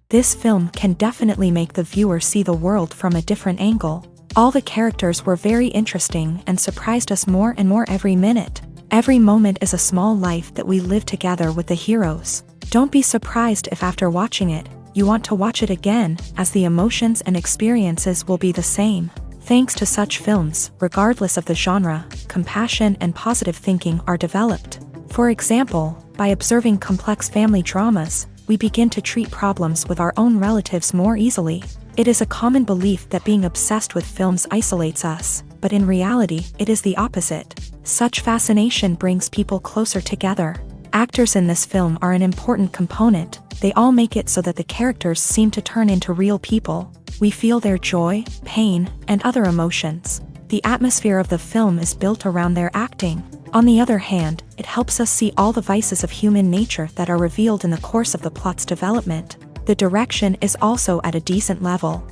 This film can definitely make the viewer see the world from a different angle. All the characters were very interesting and surprised us more and more every minute. Every moment is a small life that we live together with the heroes. Don't be surprised if after watching it, you want to watch it again, as the emotions and experiences will be the same. Thanks to such films, regardless of the genre, compassion and positive thinking are developed. For example, by observing complex family dramas, we begin to treat problems with our own relatives more easily. It is a common belief that being obsessed with films isolates us, but in reality, it is the opposite. Such fascination brings people closer together. Actors in this film are an important component. They all make it so that the characters seem to turn into real people. We feel their joy, pain, and other emotions. The atmosphere of the film is built around their acting. On the other hand, it helps us see all the vices of human nature that are revealed in the course of the plot's development. The direction is also at a decent level.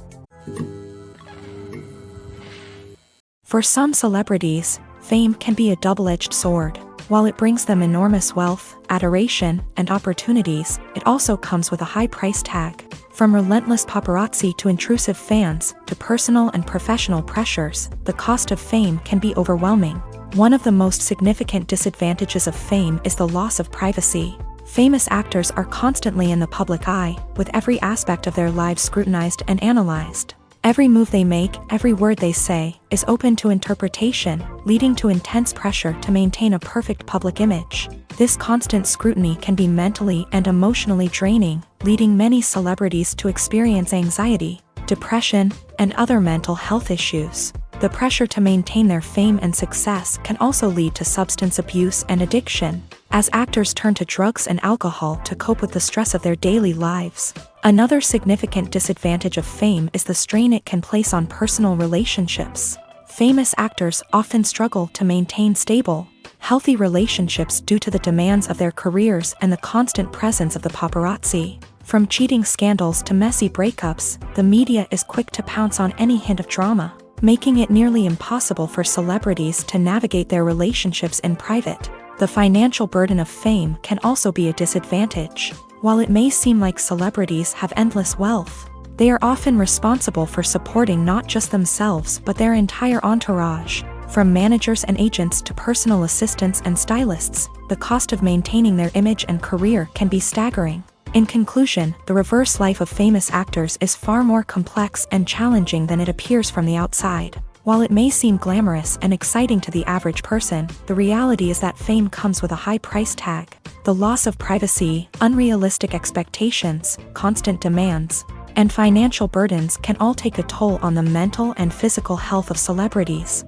For some celebrities, fame can be a double-edged sword. While it brings them enormous wealth, adoration, and opportunities, it also comes with a high price tag. From relentless paparazzi to intrusive fans, to personal and professional pressures, the cost of fame can be overwhelming. One of the most significant disadvantages of fame is the loss of privacy. Famous actors are constantly in the public eye, with every aspect of their lives scrutinized and analyzed. Every move they make, every word they say, is open to interpretation, leading to intense pressure to maintain a perfect public image. This constant scrutiny can be mentally and emotionally draining, leading many celebrities to experience anxiety, depression, and other mental health issues. The pressure to maintain their fame and success can also lead to substance abuse and addiction, as actors turn to drugs and alcohol to cope with the stress of their daily lives. Another significant disadvantage of fame is the strain it can place on personal relationships. Famous actors often struggle to maintain stable, healthy relationships due to the demands of their careers and the constant presence of the paparazzi. From cheating scandals to messy breakups, the media is quick to pounce on any hint of drama, making it nearly impossible for celebrities to navigate their relationships in private. The financial burden of fame can also be a disadvantage. While it may seem like celebrities have endless wealth, they are often responsible for supporting not just themselves but their entire entourage. From managers and agents to personal assistants and stylists, the cost of maintaining their image and career can be staggering. In conclusion, the reverse life of famous actors is far more complex and challenging than it appears from the outside. While it may seem glamorous and exciting to the average person, the reality is that fame comes with a high price tag. The loss of privacy, unrealistic expectations, constant demands, and financial burdens can all take a toll on the mental and physical health of celebrities.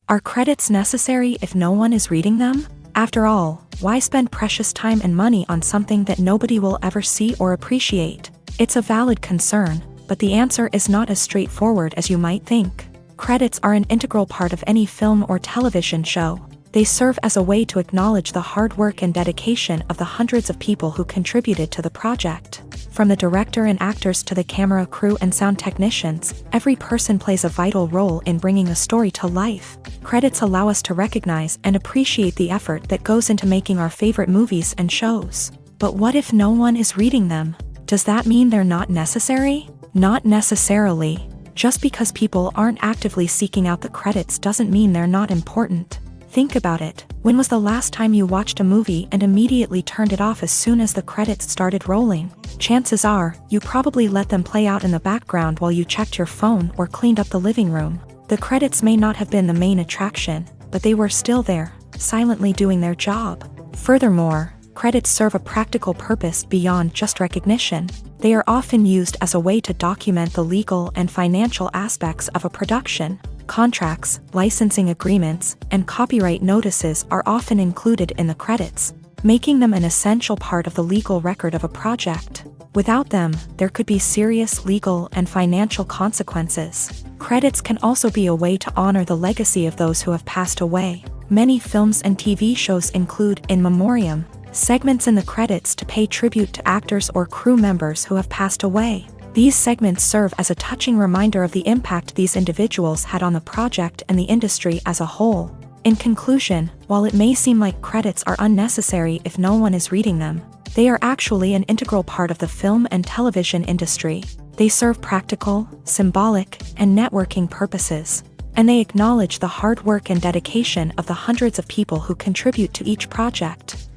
Are credits necessary if no one is reading them? After all, why spend precious time and money on something that nobody will ever see or appreciate? It's a valid concern, but the answer is not as straightforward as you might think. Credits are an integral part of any film or television show. They serve as a way to acknowledge the hard work and dedication of the hundreds of people who contributed to the project. From the director and actors to the camera crew and sound technicians, every person plays a vital role in bringing a story to life. Credits allow us to recognize and appreciate the effort that goes into making our favorite movies and shows. But what if no one is reading them? Does that mean they're not necessary? Not necessarily. Just because people aren't actively seeking out the credits doesn't mean they're not important. Think about it. When was the last time you watched a movie and immediately turned it off as soon as the credits started rolling? Chances are, you probably let them play out in the background while you checked your phone or cleaned up the living room. The credits may not have been the main attraction, but they were still there, silently doing their job. Furthermore, credits serve a practical purpose beyond just recognition. They are often used as a way to document the legal and financial aspects of a production. Contracts, licensing agreements, and copyright notices are often included in the credits, making them an essential part of the legal record of a project. Without them, there could be serious legal and financial consequences. Credits can also be a way to honor the legacy of those who have passed away. Many films and TV shows include in memoriam segments in the credits to pay tribute to actors or crew members who have passed away. These segments serve as a touching reminder of the impact these individuals had on the project and the industry as a whole. In conclusion, while it may seem like credits are unnecessary if no one is reading them, they are actually an integral part of the film and television industry. They serve practical, symbolic, and networking purposes, and they acknowledge the hard work and dedication of the hundreds of people who contribute to each project.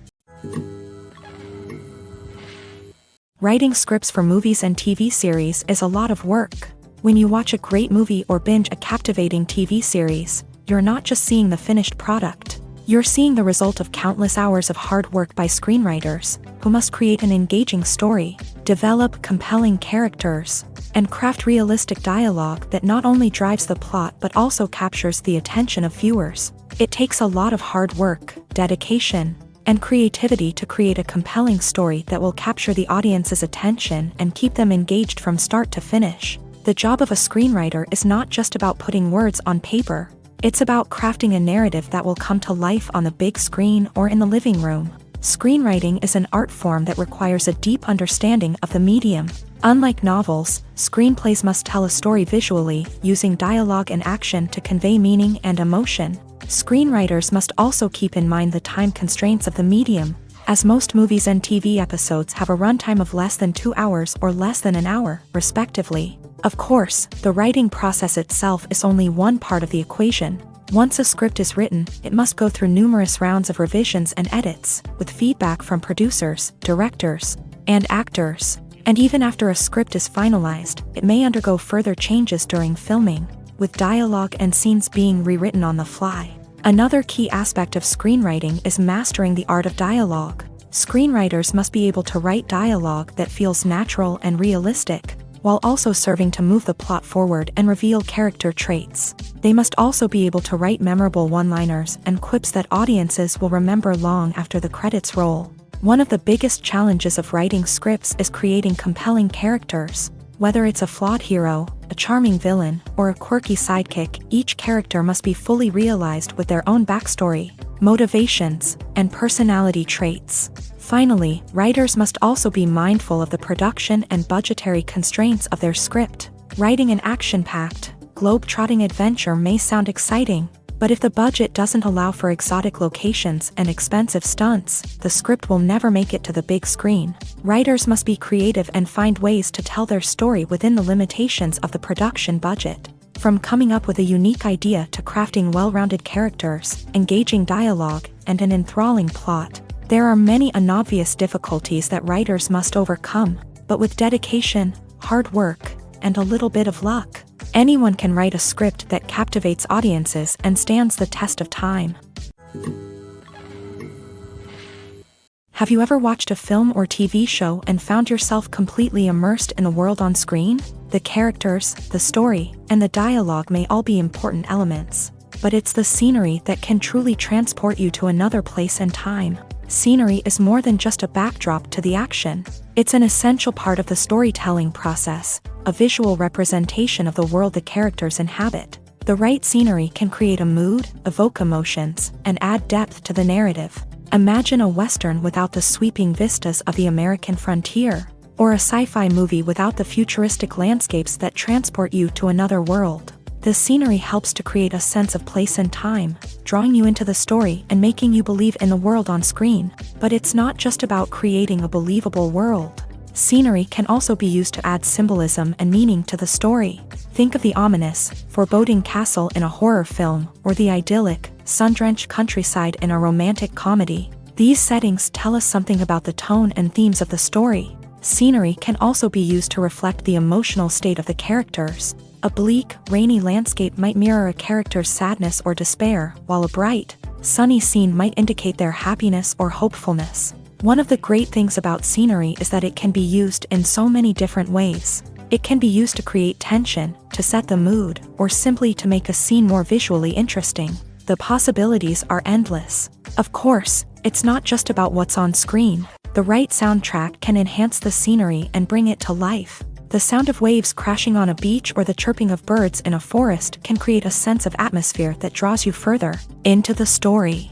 Writing scripts for movies and TV series is a lot of work. When you watch a great movie or binge a captivating TV series, you're not just seeing the finished product. You're seeing the result of countless hours of hard work by screenwriters, who must create an engaging story, develop compelling characters, and craft realistic dialogue that not only drives the plot but also captures the attention of viewers. It takes a lot of hard work, dedication, and creativity to create a compelling story that will capture the audience's attention and keep them engaged from start to finish. The job of a screenwriter is not just about putting words on paper. It's about crafting a narrative that will come to life on the big screen or in the living room. Screenwriting is an art form that requires a deep understanding of the medium. Unlike novels, screenplays must tell a story visually, using dialogue and action to convey meaning and emotion. Screenwriters must also keep in mind the time constraints of the medium, as most movies and TV episodes have a runtime of less than 2 hours or less than an hour, respectively. Of course, the writing process itself is only one part of the equation. Once a script is written, it must go through numerous rounds of revisions and edits, with feedback from producers, directors, and actors. And even after a script is finalized, it may undergo further changes during filming, with dialogue and scenes being rewritten on the fly. Another key aspect of screenwriting is mastering the art of dialogue. Screenwriters must be able to write dialogue that feels natural and realistic, while also serving to move the plot forward and reveal character traits. They must also be able to write memorable one-liners and quips that audiences will remember long after the credits roll. One of the biggest challenges of writing scripts is creating compelling characters. Whether it's a flawed hero, a charming villain, or a quirky sidekick, each character must be fully realized with their own backstory, motivations, and personality traits. Finally, writers must also be mindful of the production and budgetary constraints of their script. Writing an action-packed, globe-trotting adventure may sound exciting, but if the budget doesn't allow for exotic locations and expensive stunts, the script will never make it to the big screen. Writers must be creative and find ways to tell their story within the limitations of the production budget. From coming up with a unique idea to crafting well-rounded characters, engaging dialogue, and an enthralling plot, there are many unobvious difficulties that writers must overcome, but with dedication, hard work, and a little bit of luck, anyone can write a script that captivates audiences and stands the test of time. Have you ever watched a film or TV show and found yourself completely immersed in the world on screen? The characters, the story, and the dialogue may all be important elements, but it's the scenery that can truly transport you to another place and time. Scenery is more than just a backdrop to the action. It's an essential part of the storytelling process, a visual representation of the world the characters inhabit. The right scenery can create a mood, evoke emotions, and add depth to the narrative. Imagine a Western without the sweeping vistas of the American frontier, or a sci-fi movie without the futuristic landscapes that transport you to another world. The scenery helps to create a sense of place and time, drawing you into the story and making you believe in the world on screen. But it's not just about creating a believable world. Scenery can also be used to add symbolism and meaning to the story. Think of the ominous, foreboding castle in a horror film, or the idyllic, sun-drenched countryside in a romantic comedy. These settings tell us something about the tone and themes of the story. Scenery can also be used to reflect the emotional state of the characters. A bleak, rainy landscape might mirror a character's sadness or despair, while a bright, sunny scene might indicate their happiness or hopefulness. One of the great things about scenery is that it can be used in so many different ways. It can be used to create tension, to set the mood, or simply to make a scene more visually interesting. The possibilities are endless. Of course, it's not just about what's on screen. The right soundtrack can enhance the scenery and bring it to life. The sound of waves crashing on a beach or the chirping of birds in a forest can create a sense of atmosphere that draws you further into the story.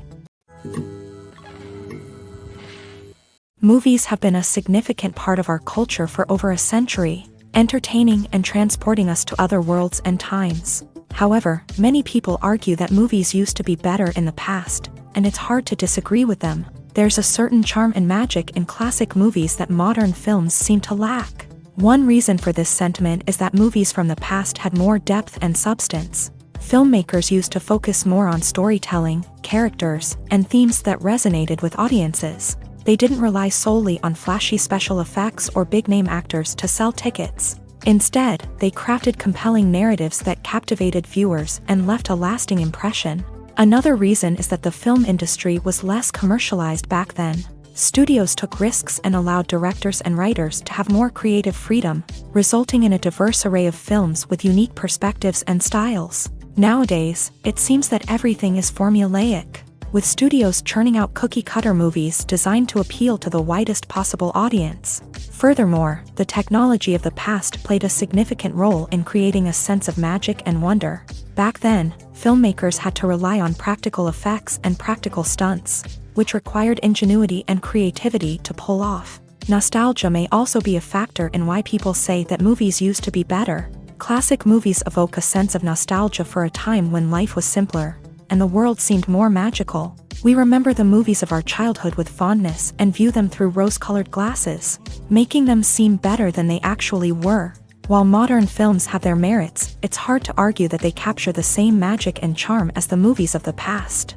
Movies have been a significant part of our culture for over a century, entertaining and transporting us to other worlds and times. However, many people argue that movies used to be better in the past, and it's hard to disagree with them. There's a certain charm and magic in classic movies that modern films seem to lack. One reason for this sentiment is that movies from the past had more depth and substance. Filmmakers used to focus more on storytelling, characters, and themes that resonated with audiences. They didn't rely solely on flashy special effects or big-name actors to sell tickets. Instead, they crafted compelling narratives that captivated viewers and left a lasting impression. Another reason is that the film industry was less commercialized back then. Studios took risks and allowed directors and writers to have more creative freedom, resulting in a diverse array of films with unique perspectives and styles. Nowadays, it seems that everything is formulaic, with studios churning out cookie-cutter movies designed to appeal to the widest possible audience. Furthermore, the technology of the past played a significant role in creating a sense of magic and wonder. Back then, filmmakers had to rely on practical effects and practical stunts, which required ingenuity and creativity to pull off. Nostalgia may also be a factor in why people say that movies used to be better. Classic movies evoke a sense of nostalgia for a time when life was simpler, and the world seemed more magical. We remember the movies of our childhood with fondness and view them through rose-colored glasses, making them seem better than they actually were. While modern films have their merits, it's hard to argue that they capture the same magic and charm as the movies of the past.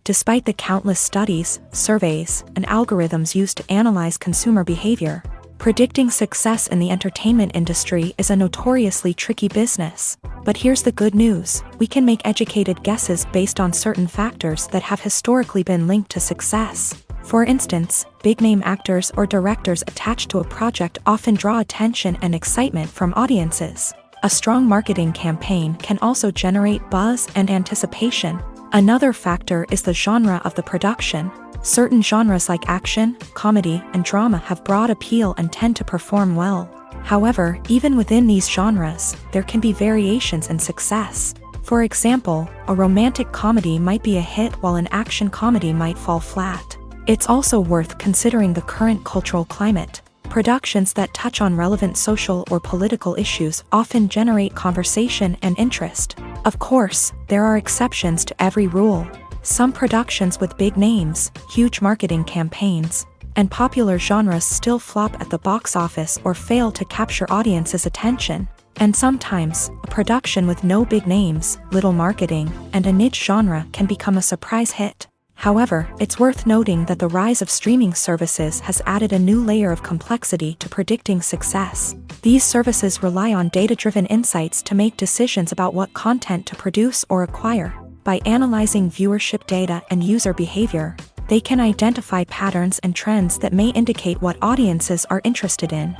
Despite the countless studies, surveys, and algorithms used to analyze consumer behavior, predicting success in the entertainment industry is a notoriously tricky business. But here's the good news: we can make educated guesses based on certain factors that have historically been linked to success. For instance, big-name actors or directors attached to a project often draw attention and excitement from audiences. A strong marketing campaign can also generate buzz and anticipation. Another factor is the genre of the production. Certain genres like action, comedy, and drama have broad appeal and tend to perform well. However, even within these genres, there can be variations in success. For example, a romantic comedy might be a hit while an action comedy might fall flat. It's also worth considering the current cultural climate. Productions that touch on relevant social or political issues often generate conversation and interest. Of course, there are exceptions to every rule. Some productions with big names, huge marketing campaigns, and popular genres still flop at the box office or fail to capture audiences' attention. And sometimes, a production with no big names, little marketing, and a niche genre can become a surprise hit. However, it's worth noting that the rise of streaming services has added a new layer of complexity to predicting success. These services rely on data-driven insights to make decisions about what content to produce or acquire. By analyzing viewership data and user behavior, they can identify patterns and trends that may indicate what audiences are interested in.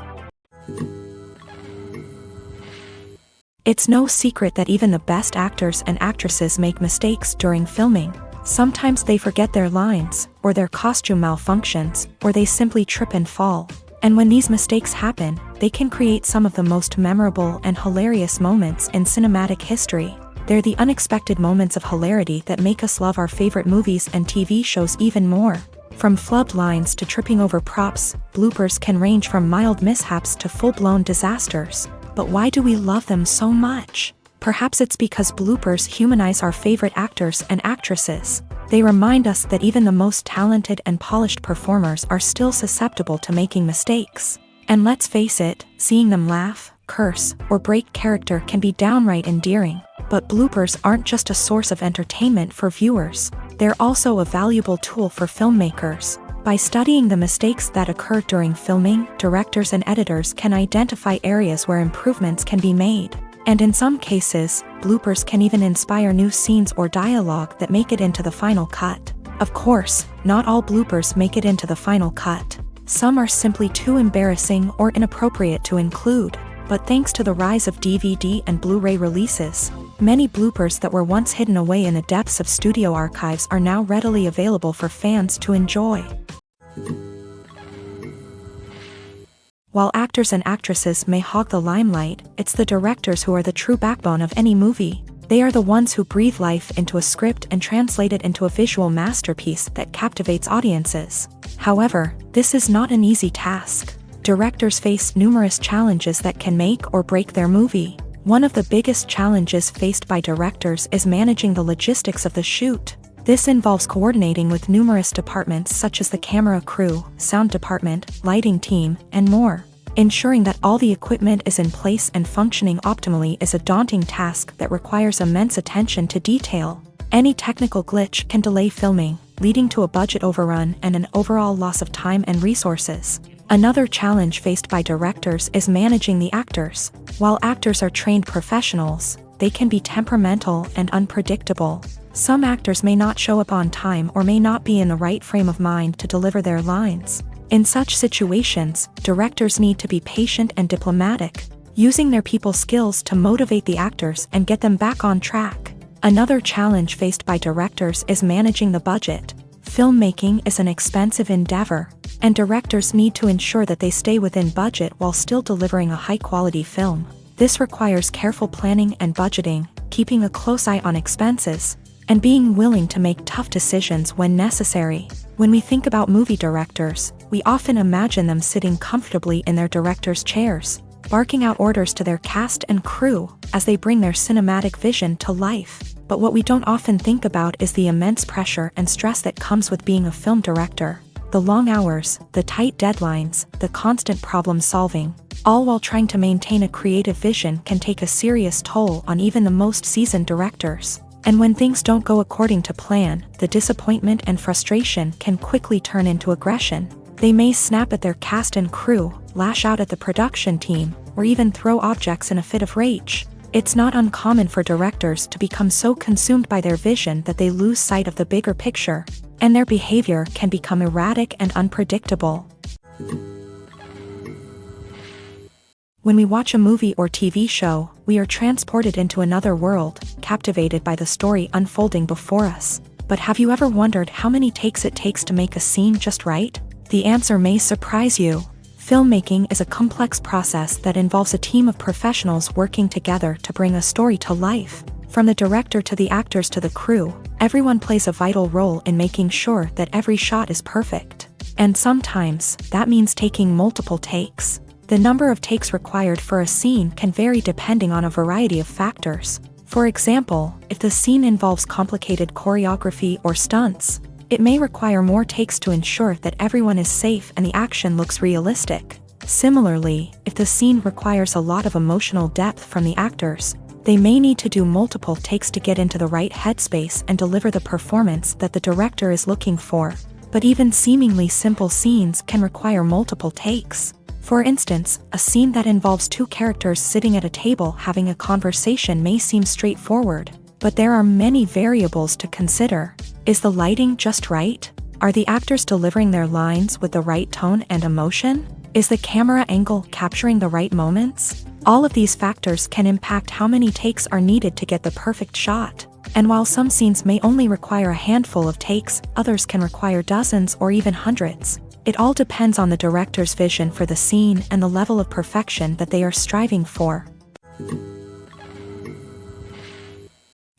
It's no secret that even the best actors and actresses make mistakes during filming. Sometimes they forget their lines, or their costume malfunctions, or they simply trip and fall. And when these mistakes happen, they can create some of the most memorable and hilarious moments in cinematic history. They're the unexpected moments of hilarity that make us love our favorite movies and TV shows even more. From flubbed lines to tripping over props, bloopers can range from mild mishaps to full-blown disasters. But why do we love them so much? Perhaps it's because bloopers humanize our favorite actors and actresses. They remind us that even the most talented and polished performers are still susceptible to making mistakes. And let's face it, seeing them laugh, curse, or break character can be downright endearing. But bloopers aren't just a source of entertainment for viewers. They're also a valuable tool for filmmakers. By studying the mistakes that occur during filming, directors and editors can identify areas where improvements can be made. And in some cases, bloopers can even inspire new scenes or dialogue that make it into the final cut. Of course, not all bloopers make it into the final cut. Some are simply too embarrassing or inappropriate to include. But thanks to the rise of DVD and Blu-ray releases, many bloopers that were once hidden away in the depths of studio archives are now readily available for fans to enjoy. While actors and actresses may hog the limelight, it's the directors who are the true backbone of any movie. They are the ones who breathe life into a script and translate it into a visual masterpiece that captivates audiences. However, this is not an easy task. Directors face numerous challenges that can make or break their movie. One of the biggest challenges faced by directors is managing the logistics of the shoot. This involves coordinating with numerous departments such as the camera crew, sound department, lighting team, and more. Ensuring that all the equipment is in place and functioning optimally is a daunting task that requires immense attention to detail. Any technical glitch can delay filming, leading to a budget overrun and an overall loss of time and resources. Another challenge faced by directors is managing the actors. While actors are trained professionals, they can be temperamental and unpredictable. Some actors may not show up on time or may not be in the right frame of mind to deliver their lines. In such situations, directors need to be patient and diplomatic, using their people skills to motivate the actors and get them back on track. Another challenge faced by directors is managing the budget. Filmmaking is an expensive endeavor, and directors need to ensure that they stay within budget while still delivering a high-quality film. This requires careful planning and budgeting, keeping a close eye on expenses, and being willing to make tough decisions when necessary. When we think about movie directors, we often imagine them sitting comfortably in their director's chairs, barking out orders to their cast and crew as they bring their cinematic vision to life. But what we don't often think about is the immense pressure and stress that comes with being a film director. The long hours, the tight deadlines, the constant problem solving, all while trying to maintain a creative vision can take a serious toll on even the most seasoned directors. And when things don't go according to plan, the disappointment and frustration can quickly turn into aggression. They may snap at their cast and crew, lash out at the production team, or even throw objects in a fit of rage. It's not uncommon for directors to become so consumed by their vision that they lose sight of the bigger picture, and their behavior can become erratic and unpredictable. When we watch a movie or TV show, we are transported into another world, captivated by the story unfolding before us. But have you ever wondered how many takes it takes to make a scene just right? The answer may surprise you. Filmmaking is a complex process that involves a team of professionals working together to bring a story to life. From the director to the actors to the crew, everyone plays a vital role in making sure that every shot is perfect. And sometimes, that means taking multiple takes. The number of takes required for a scene can vary depending on a variety of factors. For example, if the scene involves complicated choreography or stunts, it may require more takes to ensure that everyone is safe and the action looks realistic. Similarly, if the scene requires a lot of emotional depth from the actors, they may need to do multiple takes to get into the right headspace and deliver the performance that the director is looking for. But even seemingly simple scenes can require multiple takes. For instance, a scene that involves two characters sitting at a table having a conversation may seem straightforward, but there are many variables to consider. Is the lighting just right? Are the actors delivering their lines with the right tone and emotion? Is the camera angle capturing the right moments? All of these factors can impact how many takes are needed to get the perfect shot. And while some scenes may only require a handful of takes, others can require dozens or even hundreds. It all depends on the director's vision for the scene and the level of perfection that they are striving for.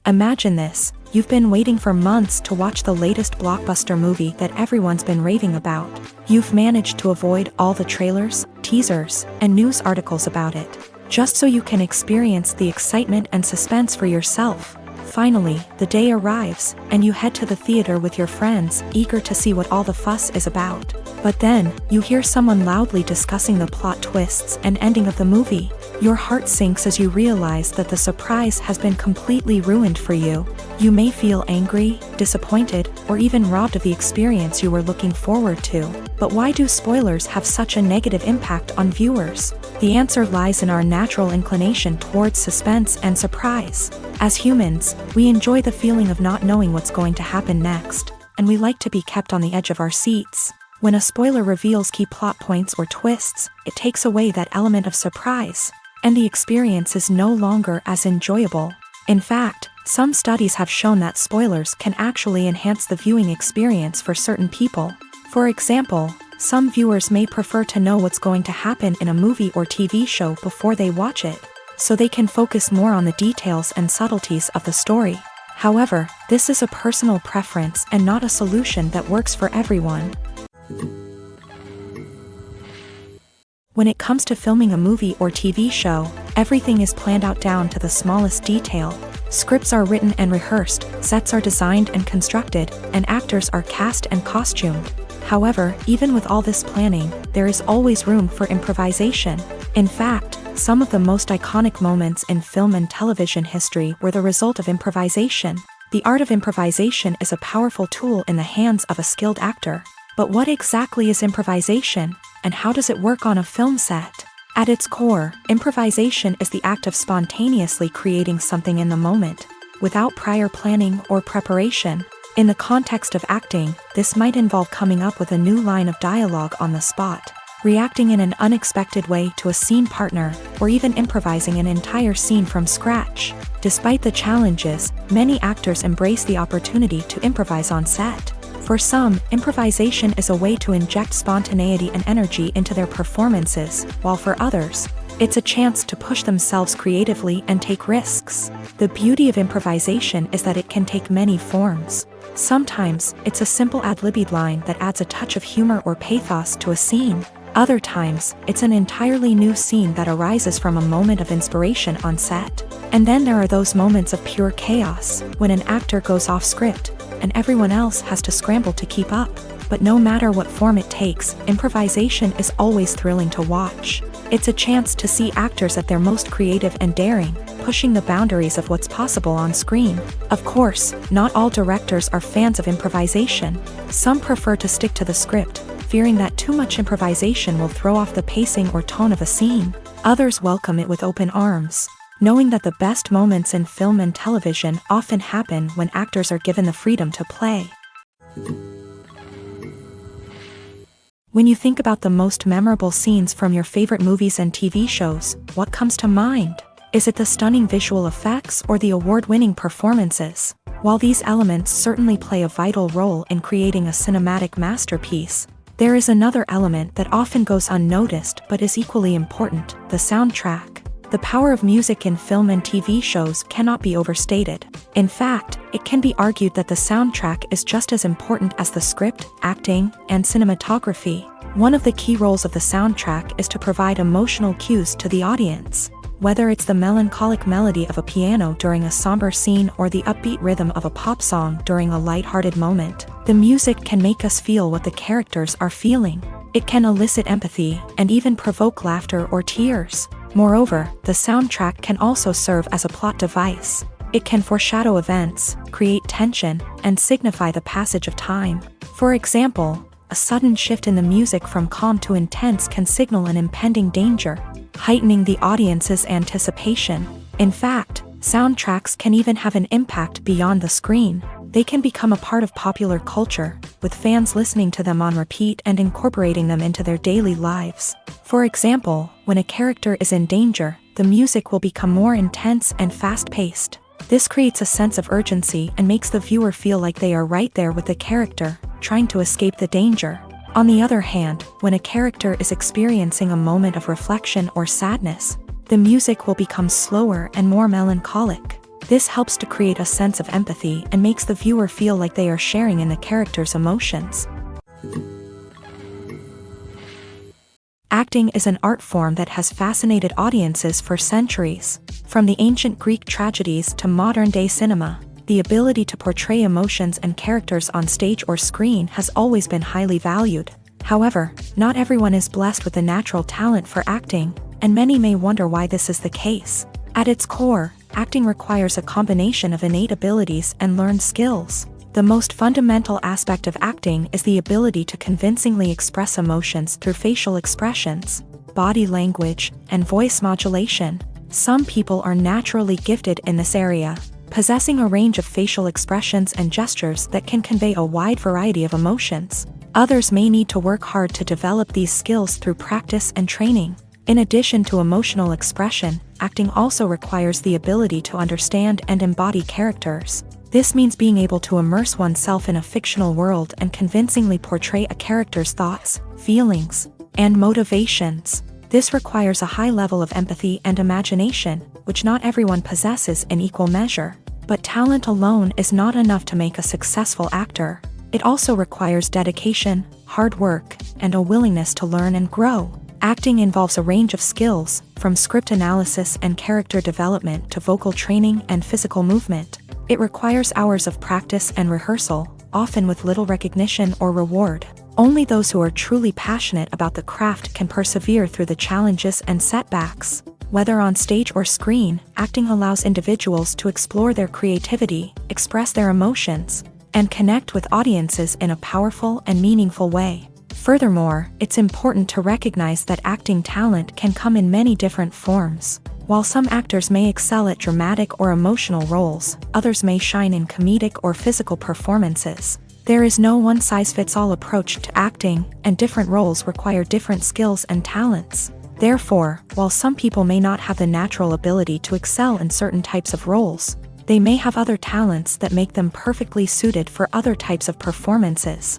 Imagine this: you've been waiting for months to watch the latest blockbuster movie that everyone's been raving about. You've managed to avoid all the trailers, teasers, and news articles about it, just so you can experience the excitement and suspense for yourself. Finally, the day arrives, and you head to the theater with your friends, eager to see what all the fuss is about. But then, you hear someone loudly discussing the plot twists and ending of the movie. Your heart sinks as you realize that the surprise has been completely ruined for you. You may feel angry, disappointed, or even robbed of the experience you were looking forward to. But why do spoilers have such a negative impact on viewers? The answer lies in our natural inclination towards suspense and surprise. As humans, we enjoy the feeling of not knowing what's going to happen next, and we like to be kept on the edge of our seats. When a spoiler reveals key plot points or twists, it takes away that element of surprise, and the experience is no longer as enjoyable. In fact, some studies have shown that spoilers can actually enhance the viewing experience for certain people. For example, some viewers may prefer to know what's going to happen in a movie or TV show before they watch it, so they can focus more on the details and subtleties of the story. However, this is a personal preference and not a solution that works for everyone. When it comes to filming a movie or TV show, everything is planned out down to the smallest detail. Scripts are written and rehearsed, sets are designed and constructed, and actors are cast and costumed. However, even with all this planning, there is always room for improvisation. In fact, some of the most iconic moments in film and television history were the result of improvisation. The art of improvisation is a powerful tool in the hands of a skilled actor. But what exactly is improvisation, and how does it work on a film set? At its core, improvisation is the act of spontaneously creating something in the moment, without prior planning or preparation. In the context of acting, this might involve coming up with a new line of dialogue on the spot, reacting in an unexpected way to a scene partner, or even improvising an entire scene from scratch. Despite the challenges, many actors embrace the opportunity to improvise on set. For some, improvisation is a way to inject spontaneity and energy into their performances, while for others, it's a chance to push themselves creatively and take risks. The beauty of improvisation is that it can take many forms. Sometimes, it's a simple ad-libbed line that adds a touch of humor or pathos to a scene. Other times, it's an entirely new scene that arises from a moment of inspiration on set. And then there are those moments of pure chaos, when an actor goes off script, and everyone else has to scramble to keep up. But no matter what form it takes, improvisation is always thrilling to watch. It's a chance to see actors at their most creative and daring, pushing the boundaries of what's possible on screen. Of course, not all directors are fans of improvisation. Some prefer to stick to the script, fearing that too much improvisation will throw off the pacing or tone of a scene. Others welcome it with open arms, knowing that the best moments in film and television often happen when actors are given the freedom to play. When you think about the most memorable scenes from your favorite movies and TV shows, what comes to mind? Is it the stunning visual effects or the award-winning performances? While these elements certainly play a vital role in creating a cinematic masterpiece, there is another element that often goes unnoticed but is equally important: the soundtrack. The power of music in film and TV shows cannot be overstated. In fact, it can be argued that the soundtrack is just as important as the script, acting, and cinematography. One of the key roles of the soundtrack is to provide emotional cues to the audience. Whether it's the melancholic melody of a piano during a somber scene or the upbeat rhythm of a pop song during a light-hearted moment, the music can make us feel what the characters are feeling. It can elicit empathy and even provoke laughter or tears. Moreover, the soundtrack can also serve as a plot device. It can foreshadow events, create tension, and signify the passage of time. For example, a sudden shift in the music from calm to intense can signal an impending danger, heightening the audience's anticipation. In fact, soundtracks can even have an impact beyond the screen. They can become a part of popular culture, with fans listening to them on repeat and incorporating them into their daily lives. For example, when a character is in danger, the music will become more intense and fast-paced. This creates a sense of urgency and makes the viewer feel like they are right there with the character, trying to escape the danger. On the other hand, when a character is experiencing a moment of reflection or sadness, the music will become slower and more melancholic. This helps to create a sense of empathy and makes the viewer feel like they are sharing in the character's emotions. Acting is an art form that has fascinated audiences for centuries. From the ancient Greek tragedies to modern-day cinema, the ability to portray emotions and characters on stage or screen has always been highly valued. However, not everyone is blessed with the natural talent for acting, and many may wonder why this is the case. At its core, acting requires a combination of innate abilities and learned skills. The most fundamental aspect of acting is the ability to convincingly express emotions through facial expressions, body language, and voice modulation. Some people are naturally gifted in this area, possessing a range of facial expressions and gestures that can convey a wide variety of emotions. Others may need to work hard to develop these skills through practice and training. In addition to emotional expression, acting also requires the ability to understand and embody characters. This means being able to immerse oneself in a fictional world and convincingly portray a character's thoughts, feelings, and motivations. This requires a high level of empathy and imagination, which not everyone possesses in equal measure. But talent alone is not enough to make a successful actor. It also requires dedication, hard work, and a willingness to learn and grow. Acting involves a range of skills, from script analysis and character development to vocal training and physical movement. It requires hours of practice and rehearsal, often with little recognition or reward. Only those who are truly passionate about the craft can persevere through the challenges and setbacks. Whether on stage or screen, acting allows individuals to explore their creativity, express their emotions, and connect with audiences in a powerful and meaningful way. Furthermore, it's important to recognize that acting talent can come in many different forms. While some actors may excel at dramatic or emotional roles, others may shine in comedic or physical performances. There is no one-size-fits-all approach to acting, and different roles require different skills and talents. Therefore, while some people may not have the natural ability to excel in certain types of roles, they may have other talents that make them perfectly suited for other types of performances.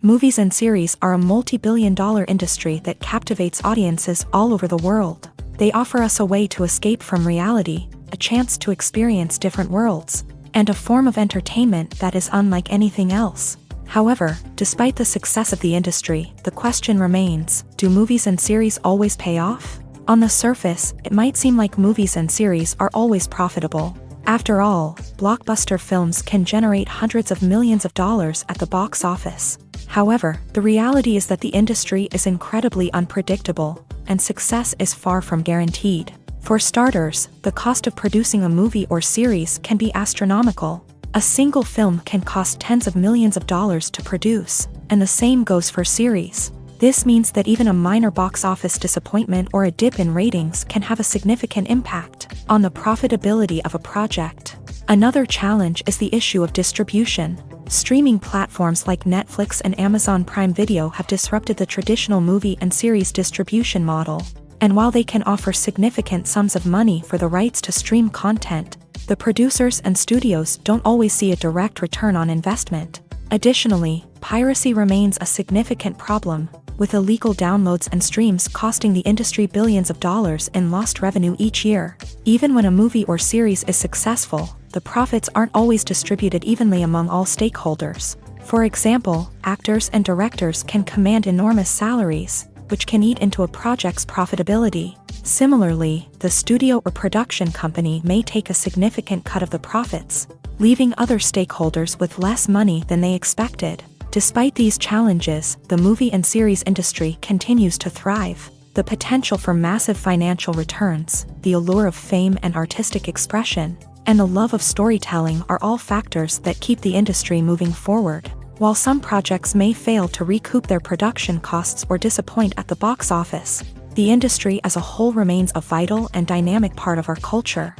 Movies and series are a multi-billion-dollar industry that captivates audiences all over the world. They offer us a way to escape from reality, a chance to experience different worlds, and a form of entertainment that is unlike anything else. However, despite the success of the industry, the question remains, do movies and series always pay off? On the surface, it might seem like movies and series are always profitable. After all, blockbuster films can generate hundreds of millions of dollars at the box office. However, the reality is that the industry is incredibly unpredictable, and success is far from guaranteed. For starters, the cost of producing a movie or series can be astronomical. A single film can cost tens of millions of dollars to produce, and the same goes for series. This means that even a minor box office disappointment or a dip in ratings can have a significant impact on the profitability of a project. Another challenge is the issue of distribution. Streaming platforms like Netflix and Amazon Prime Video have disrupted the traditional movie and series distribution model. And while they can offer significant sums of money for the rights to stream content, the producers and studios don't always see a direct return on investment. Additionally, piracy remains a significant problem, with illegal downloads and streams costing the industry billions of dollars in lost revenue each year. Even when a movie or series is successful, the profits aren't always distributed evenly among all stakeholders. For example, actors and directors can command enormous salaries, which can eat into a project's profitability. Similarly, the studio or production company may take a significant cut of the profits, leaving other stakeholders with less money than they expected. Despite these challenges, the movie and series industry continues to thrive. The potential for massive financial returns, the allure of fame and artistic expression, and the love of storytelling are all factors that keep the industry moving forward. While some projects may fail to recoup their production costs or disappoint at the box office, the industry as a whole remains a vital and dynamic part of our culture.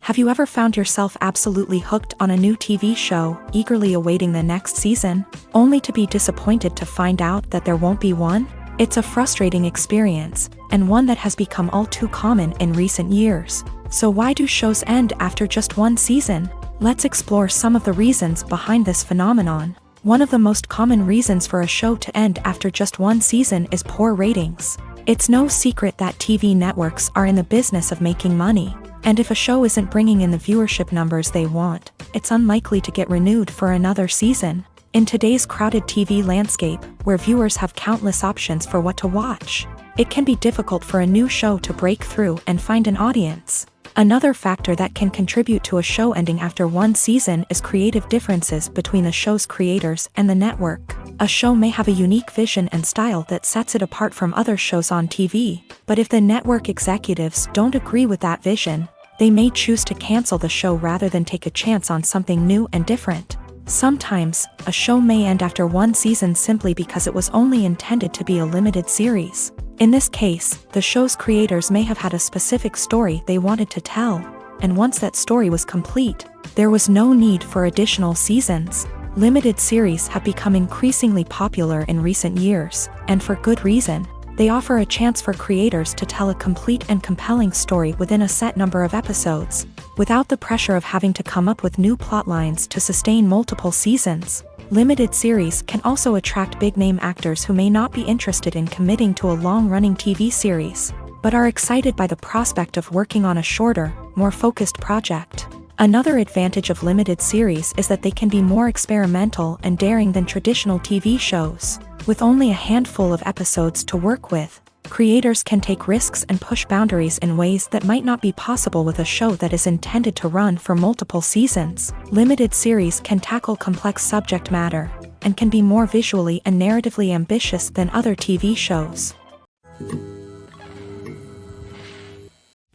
Have you ever found yourself absolutely hooked on a new TV show, eagerly awaiting the next season, only to be disappointed to find out that there won't be one? It's a frustrating experience, and one that has become all too common in recent years. So why do shows end after just one season? Let's explore some of the reasons behind this phenomenon. One of the most common reasons for a show to end after just one season is poor ratings. It's no secret that TV networks are in the business of making money, and if a show isn't bringing in the viewership numbers they want, it's unlikely to get renewed for another season. In today's crowded TV landscape, where viewers have countless options for what to watch, it can be difficult for a new show to break through and find an audience. Another factor that can contribute to a show ending after one season is creative differences between the show's creators and the network. A show may have a unique vision and style that sets it apart from other shows on TV, but if the network executives don't agree with that vision, they may choose to cancel the show rather than take a chance on something new and different. Sometimes, a show may end after one season simply because it was only intended to be a limited series. In this case, the show's creators may have had a specific story they wanted to tell, and once that story was complete, there was no need for additional seasons. Limited series have become increasingly popular in recent years, and for good reason. They offer a chance for creators to tell a complete and compelling story within a set number of episodes, without the pressure of having to come up with new plotlines to sustain multiple seasons. Limited series can also attract big-name actors who may not be interested in committing to a long-running TV series, but are excited by the prospect of working on a shorter, more focused project. Another advantage of limited series is that they can be more experimental and daring than traditional TV shows. With only a handful of episodes to work with, creators can take risks and push boundaries in ways that might not be possible with a show that is intended to run for multiple seasons. Limited series can tackle complex subject matter and can be more visually and narratively ambitious than other TV shows.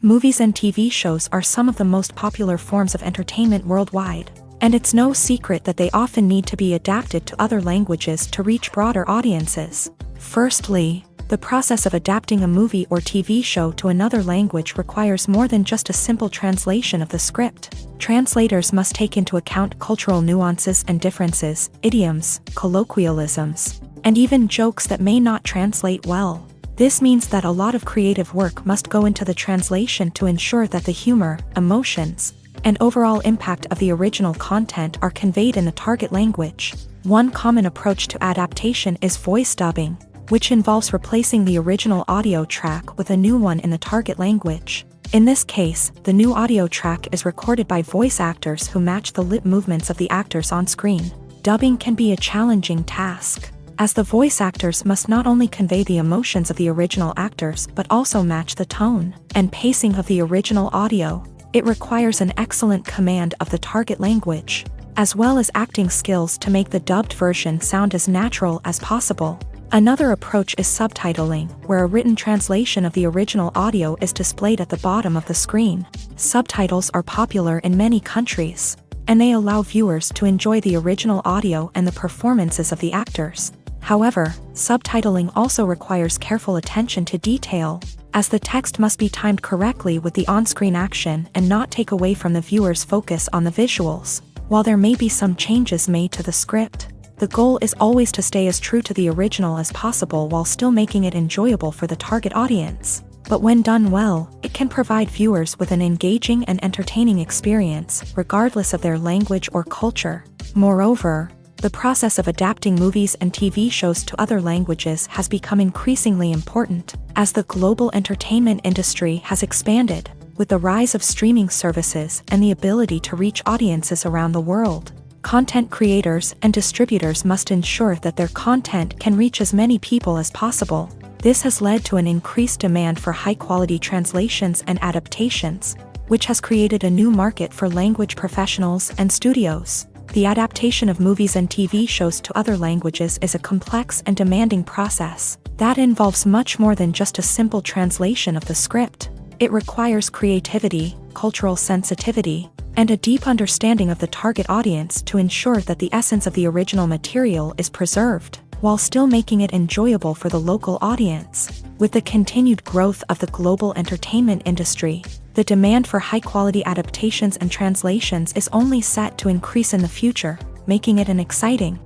Movies and TV shows are some of the most popular forms of entertainment worldwide, and it's no secret that they often need to be adapted to other languages to reach broader audiences. Firstly, the process of adapting a movie or TV show to another language requires more than just a simple translation of the script. Translators must take into account cultural nuances and differences, idioms, colloquialisms, and even jokes that may not translate well. This means that a lot of creative work must go into the translation to ensure that the humor, emotions, and overall impact of the original content are conveyed in the target language. One common approach to adaptation is voice dubbing, which involves replacing the original audio track with a new one in the target language. In this case, the new audio track is recorded by voice actors who match the lip movements of the actors on screen. Dubbing can be a challenging task, as the voice actors must not only convey the emotions of the original actors but also match the tone and pacing of the original audio. It requires an excellent command of the target language, as well as acting skills to make the dubbed version sound as natural as possible. Another approach is subtitling, where a written translation of the original audio is displayed at the bottom of the screen. Subtitles are popular in many countries, and they allow viewers to enjoy the original audio and the performances of the actors. However, subtitling also requires careful attention to detail, as the text must be timed correctly with the on-screen action and not take away from the viewer's focus on the visuals. While there may be some changes made to the script, the goal is always to stay as true to the original as possible while still making it enjoyable for the target audience. But when done well, it can provide viewers with an engaging and entertaining experience, regardless of their language or culture. Moreover, the process of adapting movies and TV shows to other languages has become increasingly important, as the global entertainment industry has expanded, with the rise of streaming services and the ability to reach audiences around the world. Content creators and distributors must ensure that their content can reach as many people as possible. This has led to an increased demand for high-quality translations and adaptations, which has created a new market for language professionals and studios. The adaptation of movies and TV shows to other languages is a complex and demanding process that involves much more than just a simple translation of the script. It requires creativity, cultural sensitivity, and a deep understanding of the target audience to ensure that the essence of the original material is preserved, while still making it enjoyable for the local audience. With the continued growth of the global entertainment industry, the demand for high-quality adaptations and translations is only set to increase in the future, making it an exciting.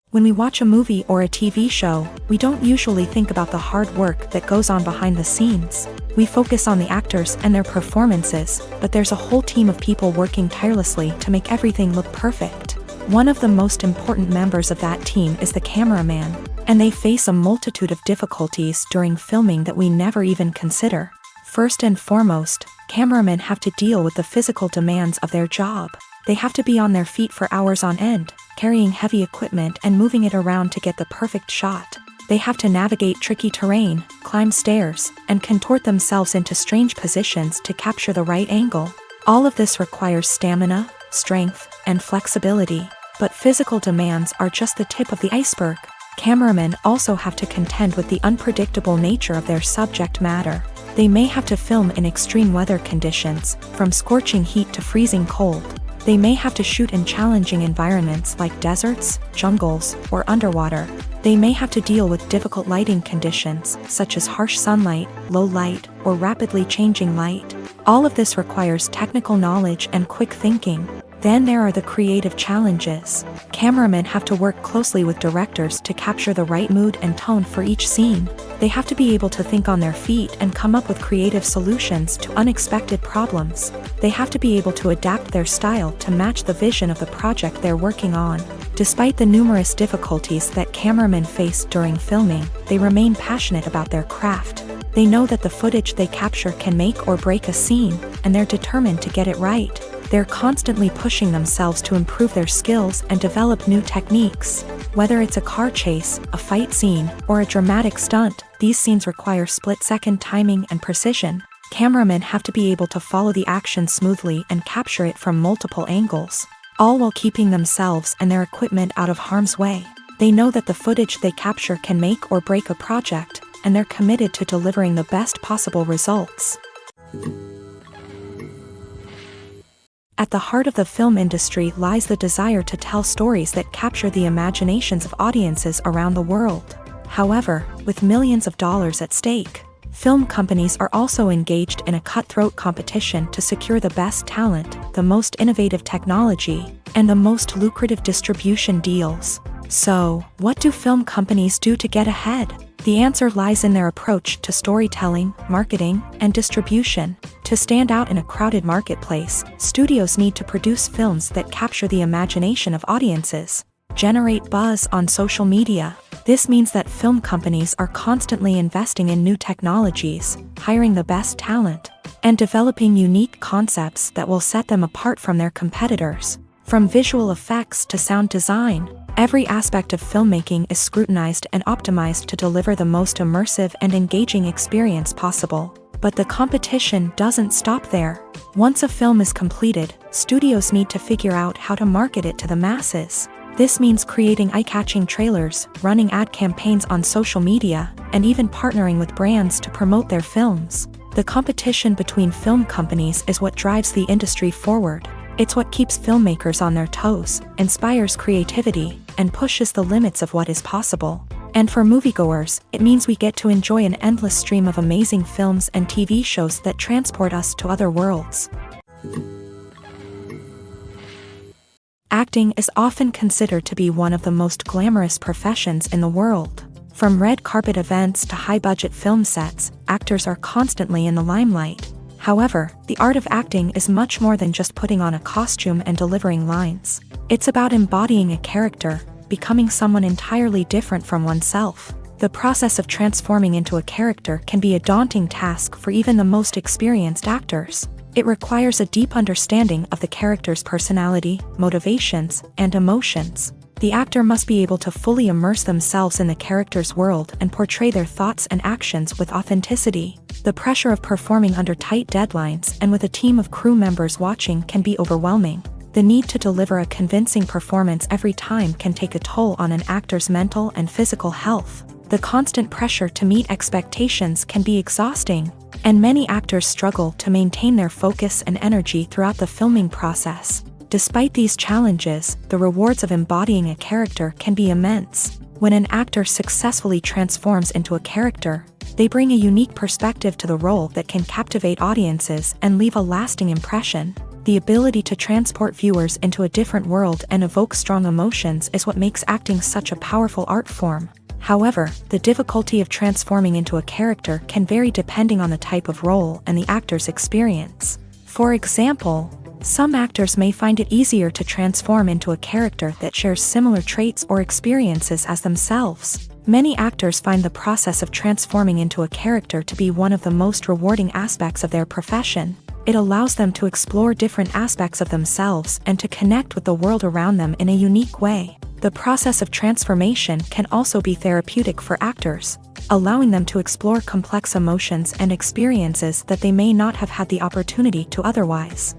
When we watch a movie or a TV show, we don't usually think about the hard work that goes on behind the scenes. We focus on the actors and their performances, but there's a whole team of people working tirelessly to make everything look perfect. One of the most important members of that team is the cameraman, and they face a multitude of difficulties during filming that we never even consider. First and foremost, cameramen have to deal with the physical demands of their job. They have to be on their feet for hours on end, carrying heavy equipment and moving it around to get the perfect shot. They have to navigate tricky terrain, climb stairs, and contort themselves into strange positions to capture the right angle. All of this requires stamina, strength, and flexibility. But physical demands are just the tip of the iceberg. Cameramen also have to contend with the unpredictable nature of their subject matter. They may have to film in extreme weather conditions, from scorching heat to freezing cold. They may have to shoot in challenging environments like deserts, jungles, or underwater. They may have to deal with difficult lighting conditions, such as harsh sunlight, low light, or rapidly changing light. All of this requires technical knowledge and quick thinking. Then there are the creative challenges. Cameramen have to work closely with directors to capture the right mood and tone for each scene. They have to be able to think on their feet and come up with creative solutions to unexpected problems. They have to be able to adapt their style to match the vision of the project they're working on. Despite the numerous difficulties that cameramen face during filming, they remain passionate about their craft. They know that the footage they capture can make or break a scene, and they're determined to get it right. They're constantly pushing themselves to improve their skills and develop new techniques. Whether it's a car chase, a fight scene, or a dramatic stunt, these scenes require split-second timing and precision. Cameramen have to be able to follow the action smoothly and capture it from multiple angles, all while keeping themselves and their equipment out of harm's way. They know that the footage they capture can make or break a project, and they're committed to delivering the best possible results. At the heart of the film industry lies the desire to tell stories that capture the imaginations of audiences around the world. However, with millions of dollars at stake, film companies are also engaged in a cutthroat competition to secure the best talent, the most innovative technology, and the most lucrative distribution deals. So, what do film companies do to get ahead? The answer lies in their approach to storytelling, marketing, and distribution. To stand out in a crowded marketplace, studios need to produce films that capture the imagination of audiences, generate buzz on social media. This means that film companies are constantly investing in new technologies, hiring the best talent, and developing unique concepts that will set them apart from their competitors. From visual effects to sound design, every aspect of filmmaking is scrutinized and optimized to deliver the most immersive and engaging experience possible. But the competition doesn't stop there. Once a film is completed, studios need to figure out how to market it to the masses. This means creating eye-catching trailers, running ad campaigns on social media, and even partnering with brands to promote their films. The competition between film companies is what drives the industry forward. It's what keeps filmmakers on their toes, inspires creativity, and pushes the limits of what is possible. And for moviegoers, it means we get to enjoy an endless stream of amazing films and TV shows that transport us to other worlds. Acting is often considered to be one of the most glamorous professions in the world. From red carpet events to high-budget film sets, actors are constantly in the limelight. However, the art of acting is much more than just putting on a costume and delivering lines. It's about embodying a character, becoming someone entirely different from oneself. The process of transforming into a character can be a daunting task for even the most experienced actors. It requires a deep understanding of the character's personality, motivations, and emotions. The actor must be able to fully immerse themselves in the character's world and portray their thoughts and actions with authenticity. The pressure of performing under tight deadlines and with a team of crew members watching can be overwhelming. The need to deliver a convincing performance every time can take a toll on an actor's mental and physical health. The constant pressure to meet expectations can be exhausting, and many actors struggle to maintain their focus and energy throughout the filming process. Despite these challenges, the rewards of embodying a character can be immense. When an actor successfully transforms into a character, they bring a unique perspective to the role that can captivate audiences and leave a lasting impression. The ability to transport viewers into a different world and evoke strong emotions is what makes acting such a powerful art form. However, the difficulty of transforming into a character can vary depending on the type of role and the actor's experience. For example, some actors may find it easier to transform into a character that shares similar traits or experiences as themselves. Many actors find the process of transforming into a character to be one of the most rewarding aspects of their profession. It allows them to explore different aspects of themselves and to connect with the world around them in a unique way. The process of transformation can also be therapeutic for actors, allowing them to explore complex emotions and experiences that they may not have had the opportunity to otherwise.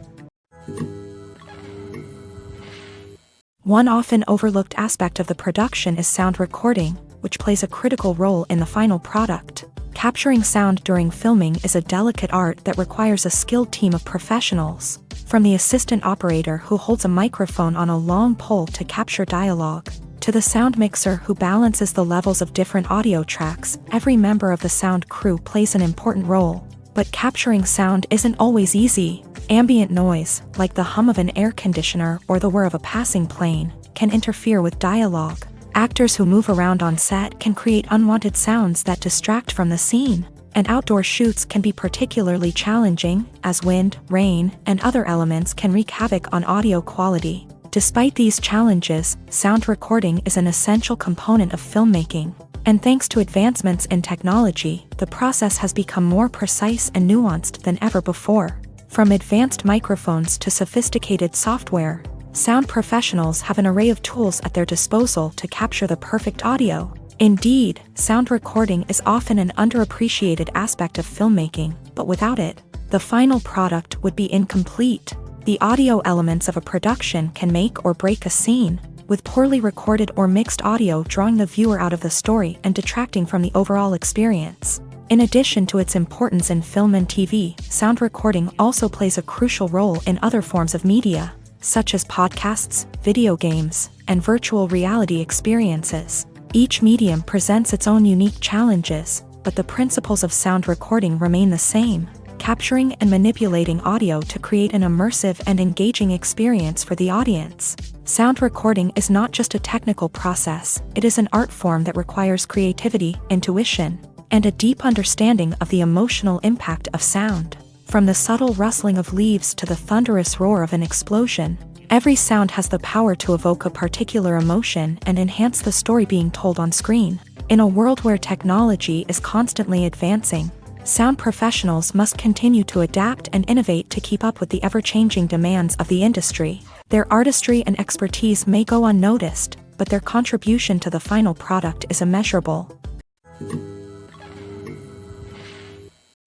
One often overlooked aspect of the production is sound recording, which plays a critical role in the final product. Capturing sound during filming is a delicate art that requires a skilled team of professionals. From the assistant operator who holds a microphone on a long pole to capture dialogue, to the sound mixer who balances the levels of different audio tracks, every member of the sound crew plays an important role. But capturing sound isn't always easy. Ambient noise, like the hum of an air conditioner or the whir of a passing plane, can interfere with dialogue. Actors who move around on set can create unwanted sounds that distract from the scene. And outdoor shoots can be particularly challenging, as wind, rain, and other elements can wreak havoc on audio quality. Despite these challenges, sound recording is an essential component of filmmaking. And thanks to advancements in technology, the process has become more precise and nuanced than ever before. From advanced microphones to sophisticated software, sound professionals have an array of tools at their disposal to capture the perfect audio. Indeed, sound recording is often an underappreciated aspect of filmmaking, but without it, the final product would be incomplete. The audio elements of a production can make or break a scene, with poorly recorded or mixed audio drawing the viewer out of the story and detracting from the overall experience. In addition to its importance in film and TV, sound recording also plays a crucial role in other forms of media, such as podcasts, video games, and virtual reality experiences. Each medium presents its own unique challenges, but the principles of sound recording remain the same, capturing and manipulating audio to create an immersive and engaging experience for the audience. Sound recording is not just a technical process, it is an art form that requires creativity, intuition, and a deep understanding of the emotional impact of sound. From the subtle rustling of leaves to the thunderous roar of an explosion, every sound has the power to evoke a particular emotion and enhance the story being told on screen. In a world where technology is constantly advancing, sound professionals must continue to adapt and innovate to keep up with the ever-changing demands of the industry. Their artistry and expertise may go unnoticed, but their contribution to the final product is immeasurable.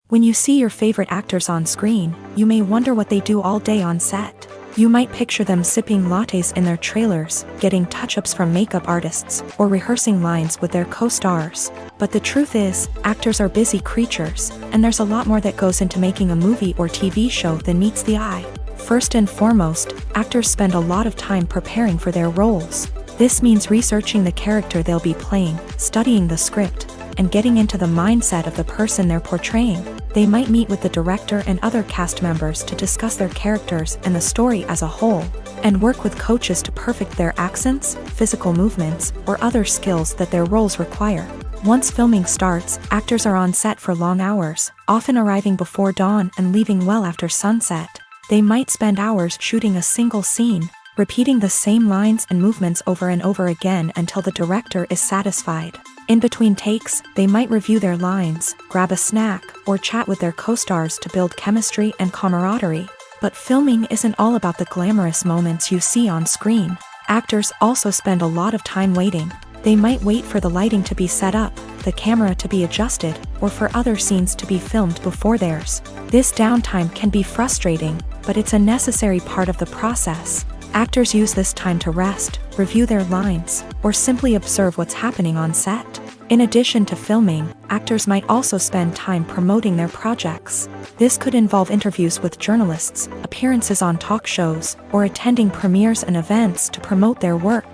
When you see your favorite actors on screen, you may wonder what they do all day on set. You might picture them sipping lattes in their trailers, getting touch-ups from makeup artists, or rehearsing lines with their co-stars. But the truth is, actors are busy creatures, and there's a lot more that goes into making a movie or TV show than meets the eye. First and foremost, actors spend a lot of time preparing for their roles. This means researching the character they'll be playing, studying the script, and getting into the mindset of the person they're portraying. They might meet with the director and other cast members to discuss their characters and the story as a whole, and work with coaches to perfect their accents, physical movements, or other skills that their roles require. Once filming starts, actors are on set for long hours, often arriving before dawn and leaving well after sunset. They might spend hours shooting a single scene, repeating the same lines and movements over and over again until the director is satisfied. In between takes, they might review their lines, grab a snack, or chat with their co-stars to build chemistry and camaraderie. But filming isn't all about the glamorous moments you see on screen. Actors also spend a lot of time waiting. They might wait for the lighting to be set up, the camera to be adjusted, or for other scenes to be filmed before theirs. This downtime can be frustrating, but it's a necessary part of the process. Actors use this time to rest, review their lines, or simply observe what's happening on set. In addition to filming, actors might also spend time promoting their projects. This could involve interviews with journalists, appearances on talk shows, or attending premieres and events to promote their work.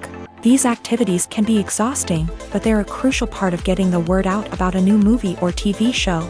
These activities can be exhausting, but they're a crucial part of getting the word out about a new movie or TV show.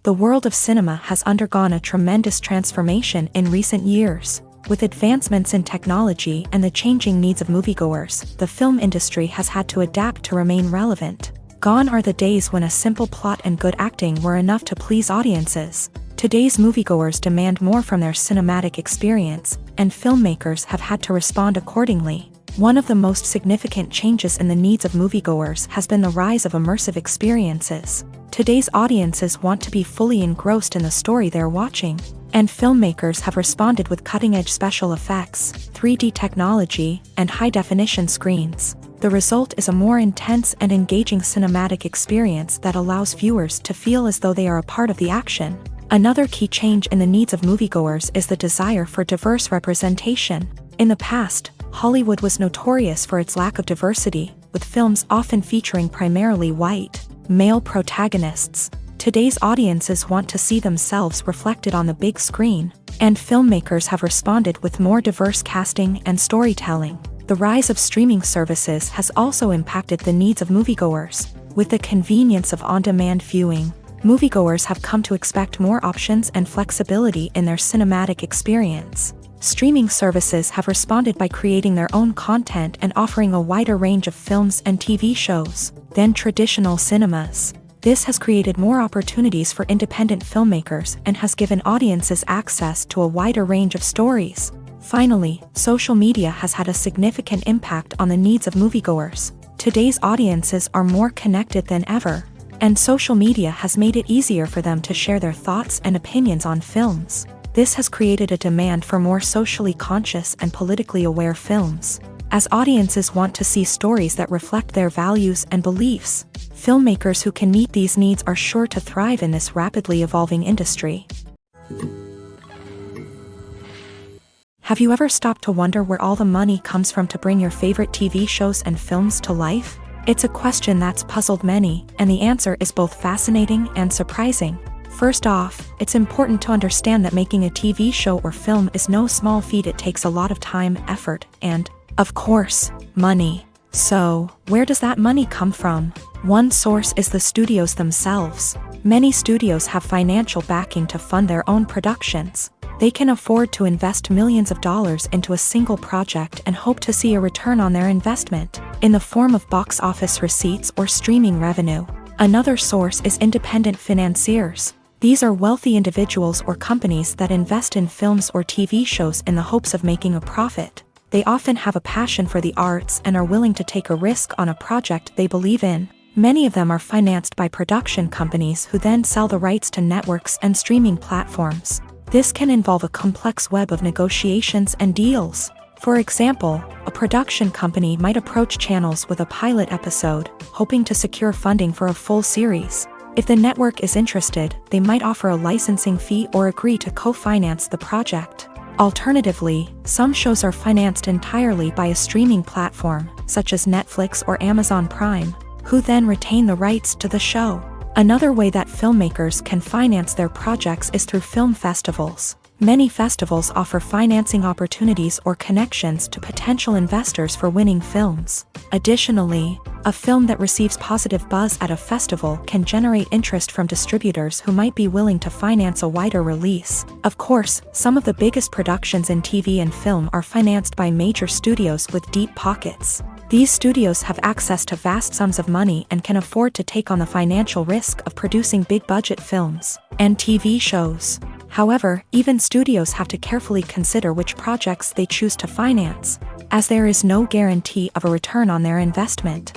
The world of cinema has undergone a tremendous transformation in recent years. With advancements in technology and the changing needs of moviegoers, the film industry has had to adapt to remain relevant. Gone are the days when a simple plot and good acting were enough to please audiences. Today's moviegoers demand more from their cinematic experience, and filmmakers have had to respond accordingly. One of the most significant changes in the needs of moviegoers has been the rise of immersive experiences. Today's audiences want to be fully engrossed in the story they're watching, and filmmakers have responded with cutting-edge special effects, 3D technology, and high-definition screens. The result is a more intense and engaging cinematic experience that allows viewers to feel as though they are a part of the action. Another key change in the needs of moviegoers is the desire for diverse representation. In the past, Hollywood was notorious for its lack of diversity, with films often featuring primarily white, male protagonists. Today's audiences want to see themselves reflected on the big screen, and filmmakers have responded with more diverse casting and storytelling. The rise of streaming services has also impacted the needs of moviegoers. With the convenience of on-demand viewing, moviegoers have come to expect more options and flexibility in their cinematic experience. Streaming services have responded by creating their own content and offering a wider range of films and TV shows than traditional cinemas. This has created more opportunities for independent filmmakers and has given audiences access to a wider range of stories. Finally, social media has had a significant impact on the needs of moviegoers. Today's audiences are more connected than ever, and social media has made it easier for them to share their thoughts and opinions on films. This has created a demand for more socially conscious and politically aware films. As audiences want to see stories that reflect their values and beliefs, filmmakers who can meet these needs are sure to thrive in this rapidly evolving industry. Have you ever stopped to wonder where all the money comes from to bring your favorite TV shows and films to life? It's a question that's puzzled many, and the answer is both fascinating and surprising. First off, it's important to understand that making a TV show or film is no small feat. It takes a lot of time, effort, and, of course, money. So, where does that money come from? One source is the studios themselves. Many studios have financial backing to fund their own productions. They can afford to invest millions of dollars into a single project and hope to see a return on their investment, in the form of box office receipts or streaming revenue. Another source is independent financiers. These are wealthy individuals or companies that invest in films or TV shows in the hopes of making a profit. They often have a passion for the arts and are willing to take a risk on a project they believe in. Many of them are financed by production companies who then sell the rights to networks and streaming platforms. This can involve a complex web of negotiations and deals. For example, a production company might approach channels with a pilot episode, hoping to secure funding for a full series. If the network is interested, they might offer a licensing fee or agree to co-finance the project. Alternatively, some shows are financed entirely by a streaming platform, such as Netflix or Amazon Prime, who then retain the rights to the show. Another way that filmmakers can finance their projects is through film festivals. Many festivals offer financing opportunities or connections to potential investors for winning films. Additionally, a film that receives positive buzz at a festival can generate interest from distributors who might be willing to finance a wider release. Of course, some of the biggest productions in TV and film are financed by major studios with deep pockets. These studios have access to vast sums of money and can afford to take on the financial risk of producing big-budget films and TV shows. However, even studios have to carefully consider which projects they choose to finance, as there is no guarantee of a return on their investment.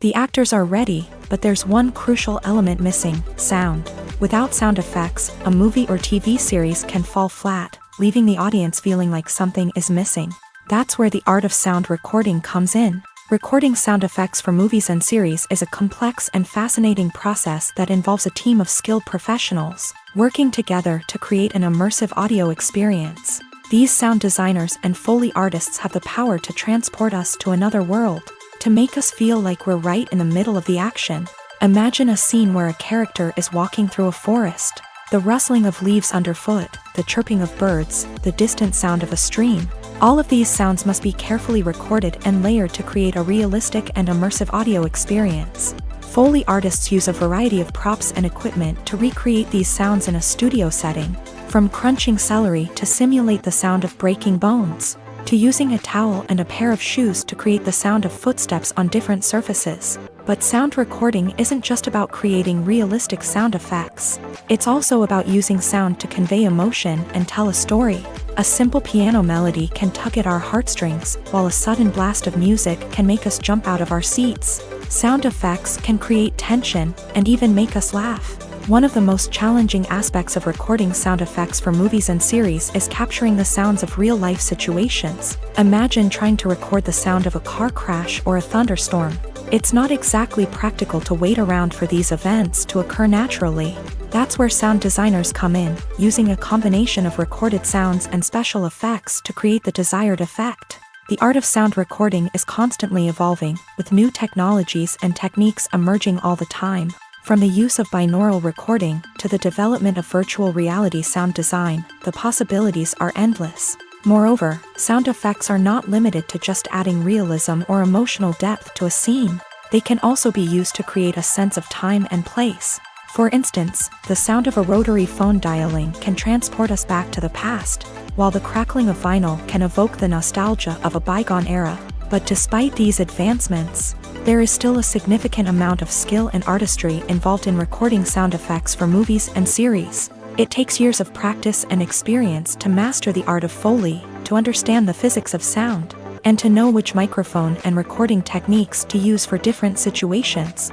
The actors are ready, but there's one crucial element missing: sound. Without sound effects, a movie or TV series can fall flat, leaving the audience feeling like something is missing. That's where the art of sound recording comes in. Recording sound effects for movies and series is a complex and fascinating process that involves a team of skilled professionals working together to create an immersive audio experience. These sound designers and Foley artists have the power to transport us to another world, to make us feel like we're right in the middle of the action. Imagine a scene where a character is walking through a forest. The rustling of leaves underfoot, the chirping of birds, the distant sound of a stream. All of these sounds must be carefully recorded and layered to create a realistic and immersive audio experience. Foley artists use a variety of props and equipment to recreate these sounds in a studio setting, from crunching celery to simulate the sound of breaking bones, to using a towel and a pair of shoes to create the sound of footsteps on different surfaces. But sound recording isn't just about creating realistic sound effects. It's also about using sound to convey emotion and tell a story. A simple piano melody can tug at our heartstrings, while a sudden blast of music can make us jump out of our seats. Sound effects can create tension and even make us laugh. One of the most challenging aspects of recording sound effects for movies and series is capturing the sounds of real-life situations. Imagine trying to record the sound of a car crash or a thunderstorm. It's not exactly practical to wait around for these events to occur naturally. That's where sound designers come in, using a combination of recorded sounds and special effects to create the desired effect. The art of sound recording is constantly evolving, with new technologies and techniques emerging all the time. From the use of binaural recording to the development of virtual reality sound design, the possibilities are endless. Moreover, sound effects are not limited to just adding realism or emotional depth to a scene. They can also be used to create a sense of time and place. For instance, the sound of a rotary phone dialing can transport us back to the past, while the crackling of vinyl can evoke the nostalgia of a bygone era. But despite these advancements, there is still a significant amount of skill and artistry involved in recording sound effects for movies and series. It takes years of practice and experience to master the art of Foley, to understand the physics of sound, and to know which microphone and recording techniques to use for different situations.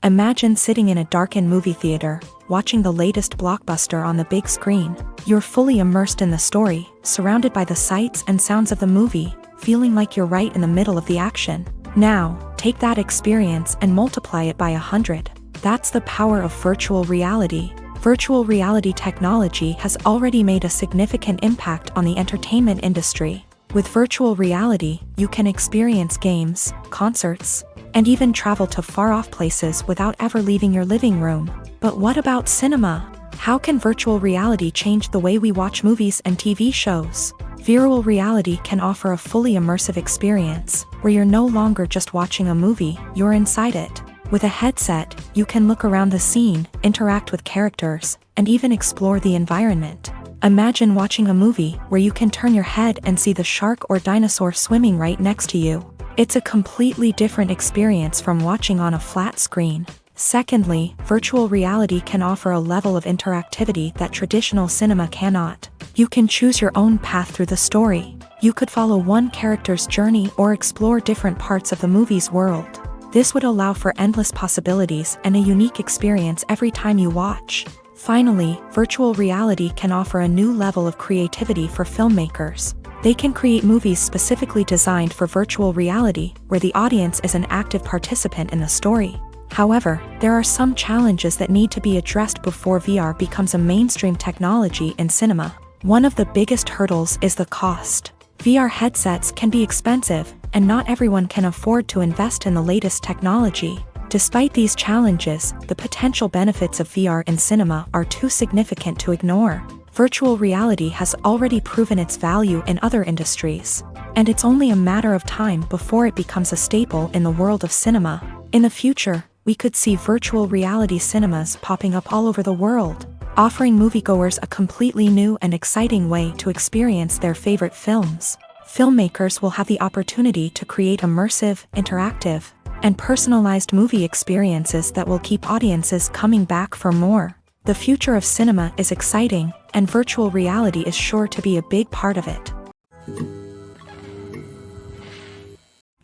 Imagine sitting in a darkened movie theater, watching the latest blockbuster on the big screen. You're fully immersed in the story, surrounded by the sights and sounds of the movie, feeling like you're right in the middle of the action. Now, take that experience and multiply it by 100. That's the power of virtual reality. Virtual reality technology has already made a significant impact on the entertainment industry. With virtual reality, you can experience games, concerts, and even travel to far-off places without ever leaving your living room. But what about cinema? How can virtual reality change the way we watch movies and TV shows? Virtual reality can offer a fully immersive experience, where you're no longer just watching a movie, you're inside it. With a headset, you can look around the scene, interact with characters, and even explore the environment. Imagine watching a movie where you can turn your head and see the shark or dinosaur swimming right next to you. It's a completely different experience from watching on a flat screen. Secondly, virtual reality can offer a level of interactivity that traditional cinema cannot. You can choose your own path through the story. You could follow one character's journey or explore different parts of the movie's world. This would allow for endless possibilities and a unique experience every time you watch. Finally, virtual reality can offer a new level of creativity for filmmakers. They can create movies specifically designed for virtual reality, where the audience is an active participant in the story. However, there are some challenges that need to be addressed before VR becomes a mainstream technology in cinema. One of the biggest hurdles is the cost. VR headsets can be expensive, and not everyone can afford to invest in the latest technology. Despite these challenges, the potential benefits of VR in cinema are too significant to ignore. Virtual reality has already proven its value in other industries, and it's only a matter of time before it becomes a staple in the world of cinema. In the future, we could see virtual reality cinemas popping up all over the world, offering moviegoers a completely new and exciting way to experience their favorite films. Filmmakers will have the opportunity to create immersive, interactive, and personalized movie experiences that will keep audiences coming back for more. The future of cinema is exciting, and virtual reality is sure to be a big part of it.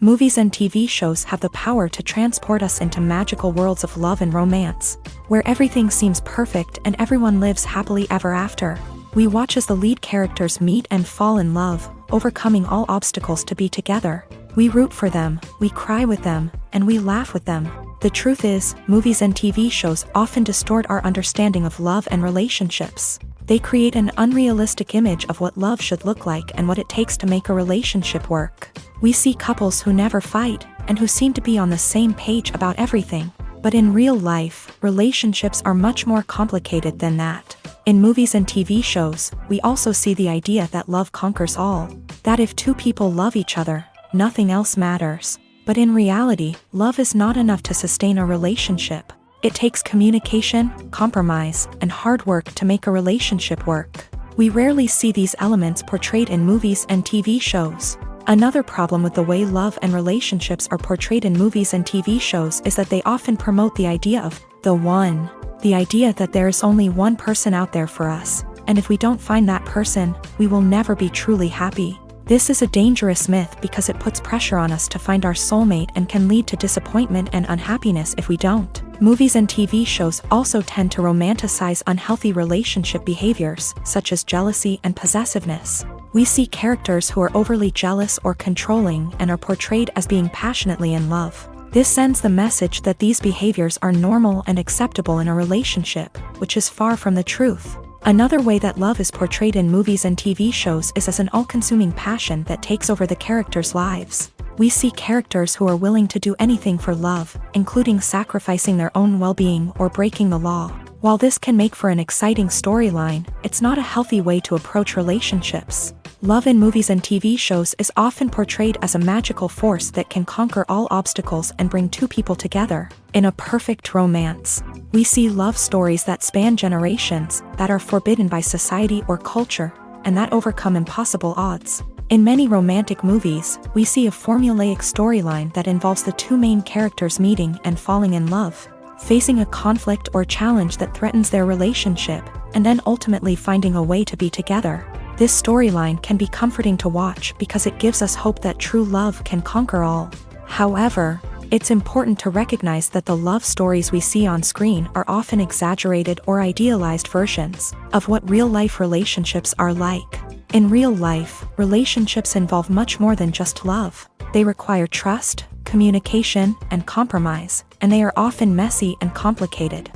Movies and TV shows have the power to transport us into magical worlds of love and romance, where everything seems perfect and everyone lives happily ever after. We watch as the lead characters meet and fall in love, overcoming all obstacles to be together. We root for them, we cry with them, and we laugh with them. The truth is, movies and TV shows often distort our understanding of love and relationships. They create an unrealistic image of what love should look like and what it takes to make a relationship work. We see couples who never fight, and who seem to be on the same page about everything. But in real life, relationships are much more complicated than that. In movies and TV shows, we also see the idea that love conquers all. That if two people love each other, nothing else matters. But in reality, love is not enough to sustain a relationship. It takes communication, compromise, and hard work to make a relationship work. We rarely see these elements portrayed in movies and TV shows. Another problem with the way love and relationships are portrayed in movies and TV shows is that they often promote the idea of the one. The idea that there is only one person out there for us, and if we don't find that person, we will never be truly happy. This is a dangerous myth because it puts pressure on us to find our soulmate and can lead to disappointment and unhappiness if we don't. Movies and TV shows also tend to romanticize unhealthy relationship behaviors, such as jealousy and possessiveness. We see characters who are overly jealous or controlling and are portrayed as being passionately in love. This sends the message that these behaviors are normal and acceptable in a relationship, which is far from the truth. Another way that love is portrayed in movies and TV shows is as an all-consuming passion that takes over the characters' lives. We see characters who are willing to do anything for love, including sacrificing their own well-being or breaking the law. While this can make for an exciting storyline, it's not a healthy way to approach relationships. Love in movies and TV shows is often portrayed as a magical force that can conquer all obstacles and bring two people together. In a perfect romance, we see love stories that span generations, that are forbidden by society or culture, and that overcome impossible odds. In many romantic movies, we see a formulaic storyline that involves the two main characters meeting and falling in love. facing a conflict or challenge that threatens their relationship, and then ultimately finding a way to be together. This storyline can be comforting to watch because it gives us hope that true love can conquer all. However, it's important to recognize that the love stories we see on screen are often exaggerated or idealized versions of what real-life relationships are like. In real life, relationships involve much more than just love. They require trust, communication, and compromise, and they are often messy and complicated.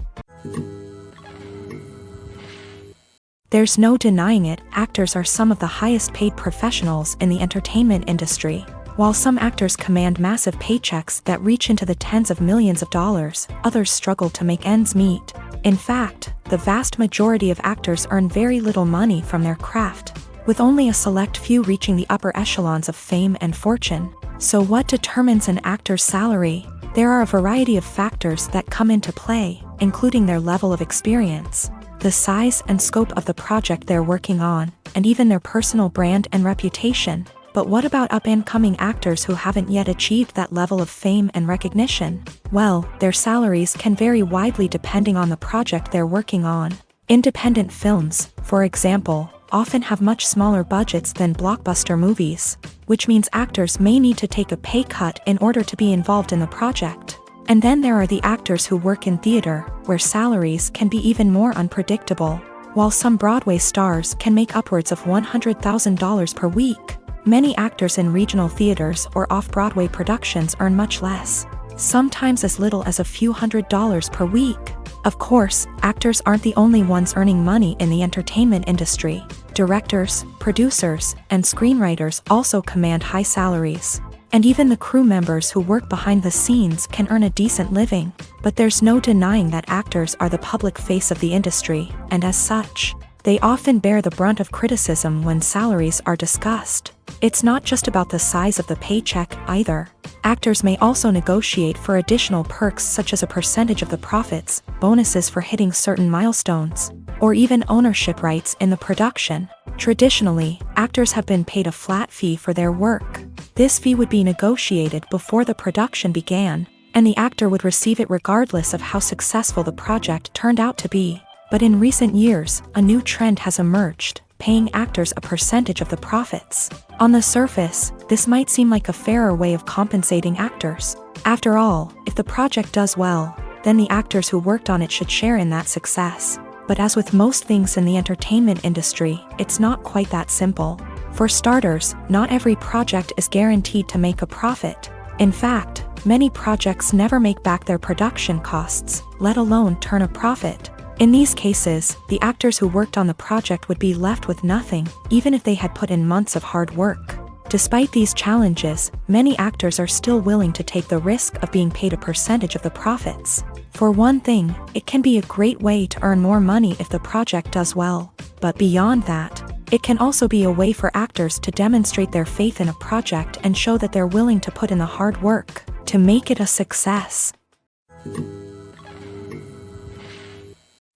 There's no denying it, actors are some of the highest paid professionals in the entertainment industry. While some actors command massive paychecks that reach into the tens of millions of dollars, others struggle to make ends meet. In fact, the vast majority of actors earn very little money from their craft, with only a select few reaching the upper echelons of fame and fortune. So what determines an actor's salary? There are a variety of factors that come into play, including their level of experience, the size and scope of the project they're working on, and even their personal brand and reputation. But what about up-and-coming actors who haven't yet achieved that level of fame and recognition? Well, their salaries can vary widely depending on the project they're working on. Independent films, for example, often have much smaller budgets than blockbuster movies, which means actors may need to take a pay cut in order to be involved in the project. And then there are the actors who work in theater, where salaries can be even more unpredictable. While some Broadway stars can make upwards of $100,000 per week, many actors in regional theaters or off-Broadway productions earn much less, sometimes as little as a few $100s per week. Of course, actors aren't the only ones earning money in the entertainment industry. Directors, producers, and screenwriters also command high salaries. And even the crew members who work behind the scenes can earn a decent living. But there's no denying that actors are the public face of the industry, and as such, they often bear the brunt of criticism when salaries are discussed. It's not just about the size of the paycheck, either. Actors may also negotiate for additional perks such as a percentage of the profits, bonuses for hitting certain milestones, or even ownership rights in the production. Traditionally, actors have been paid a flat fee for their work. This fee would be negotiated before the production began, and the actor would receive it regardless of how successful the project turned out to be. But in recent years, a new trend has emerged, paying actors a percentage of the profits. On the surface, this might seem like a fairer way of compensating actors. After all, if the project does well, then the actors who worked on it should share in that success. But as with most things in the entertainment industry, it's not quite that simple. For starters, not every project is guaranteed to make a profit. In fact, many projects never make back their production costs, let alone turn a profit. In these cases, the actors who worked on the project would be left with nothing, even if they had put in months of hard work. Despite these challenges, many actors are still willing to take the risk of being paid a percentage of the profits. For one thing, it can be a great way to earn more money if the project does well. But beyond that, it can also be a way for actors to demonstrate their faith in a project and show that they're willing to put in the hard work to make it a success.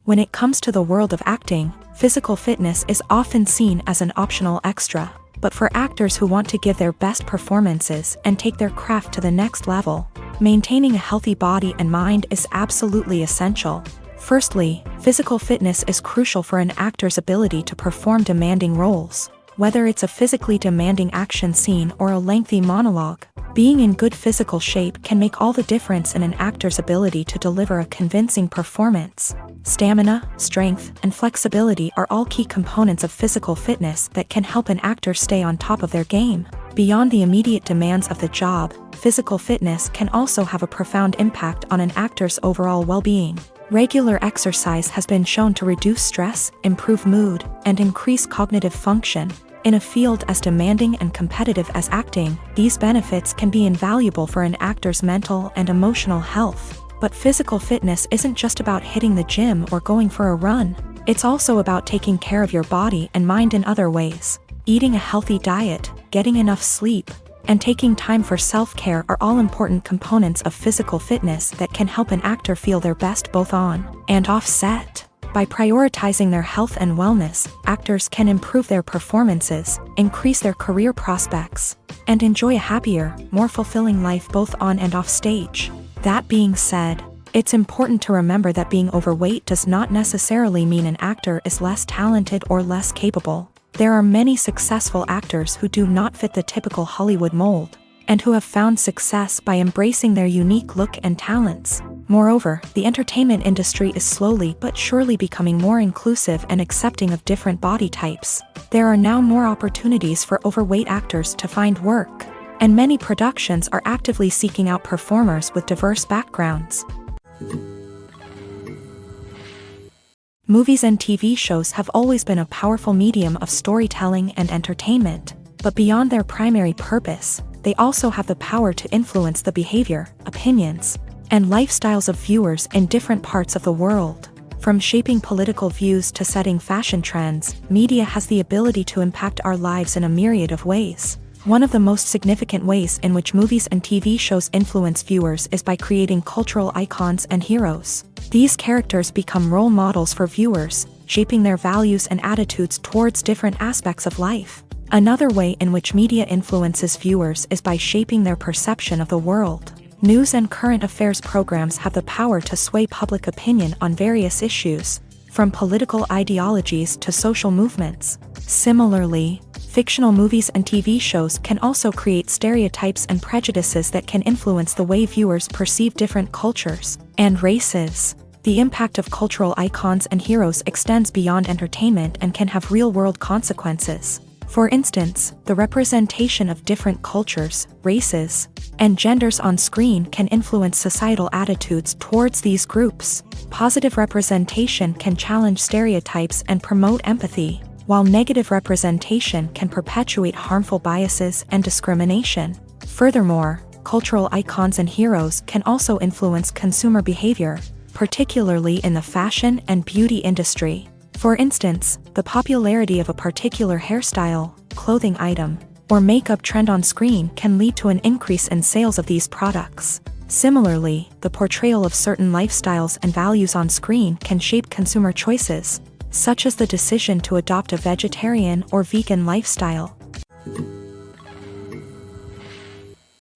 When it comes to the world of acting, physical fitness is often seen as an optional extra. But for actors who want to give their best performances and take their craft to the next level, maintaining a healthy body and mind is absolutely essential. Firstly, physical fitness is crucial for an actor's ability to perform demanding roles. Whether it's a physically demanding action scene or a lengthy monologue, being in good physical shape can make all the difference in an actor's ability to deliver a convincing performance. Stamina, strength, and flexibility are all key components of physical fitness that can help an actor stay on top of their game. Beyond the immediate demands of the job, physical fitness can also have a profound impact on an actor's overall well-being. Regular exercise has been shown to reduce stress, improve mood, and increase cognitive function. In a field as demanding and competitive as acting, these benefits can be invaluable for an actor's mental and emotional health. But physical fitness isn't just about hitting the gym or going for a run. It's also about taking care of your body and mind in other ways. Eating a healthy diet, getting enough sleep, and taking time for self-care are all important components of physical fitness that can help an actor feel their best both on and off set. By prioritizing their health and wellness, actors can improve their performances, increase their career prospects, and enjoy a happier, more fulfilling life both on and off stage. That being said, It's important to remember that being overweight does not necessarily mean an actor is less talented or less capable. There are many successful actors who do not fit the typical Hollywood mold, and who have found success by embracing their unique look and talents. Moreover, the entertainment industry is slowly but surely becoming more inclusive and accepting of different body types. There are now more opportunities for overweight actors to find work, and many productions are actively seeking out performers with diverse backgrounds. Movies and TV shows have always been a powerful medium of storytelling and entertainment, but beyond their primary purpose, they also have the power to influence the behavior, opinions, and lifestyles of viewers in different parts of the world. From shaping political views to setting fashion trends, media has the ability to impact our lives in a myriad of ways. One of the most significant ways in which movies and TV shows influence viewers is by creating cultural icons and heroes. These characters become role models for viewers, shaping their values and attitudes towards different aspects of life. Another way in which media influences viewers is by shaping their perception of the world. News and current affairs programs have the power to sway public opinion on various issues, from political ideologies to social movements. Similarly, fictional movies and TV shows can also create stereotypes and prejudices that can influence the way viewers perceive different cultures and races. The impact of cultural icons and heroes extends beyond entertainment and can have real-world consequences. For instance, the representation of different cultures, races, and genders on screen can influence societal attitudes towards these groups. Positive representation can challenge stereotypes and promote empathy, while negative representation can perpetuate harmful biases and discrimination. Furthermore, cultural icons and heroes can also influence consumer behavior, particularly in the fashion and beauty industry. For instance, the popularity of a particular hairstyle, clothing item, or makeup trend on screen can lead to an increase in sales of these products. Similarly, the portrayal of certain lifestyles and values on screen can shape consumer choices, such as the decision to adopt a vegetarian or vegan lifestyle.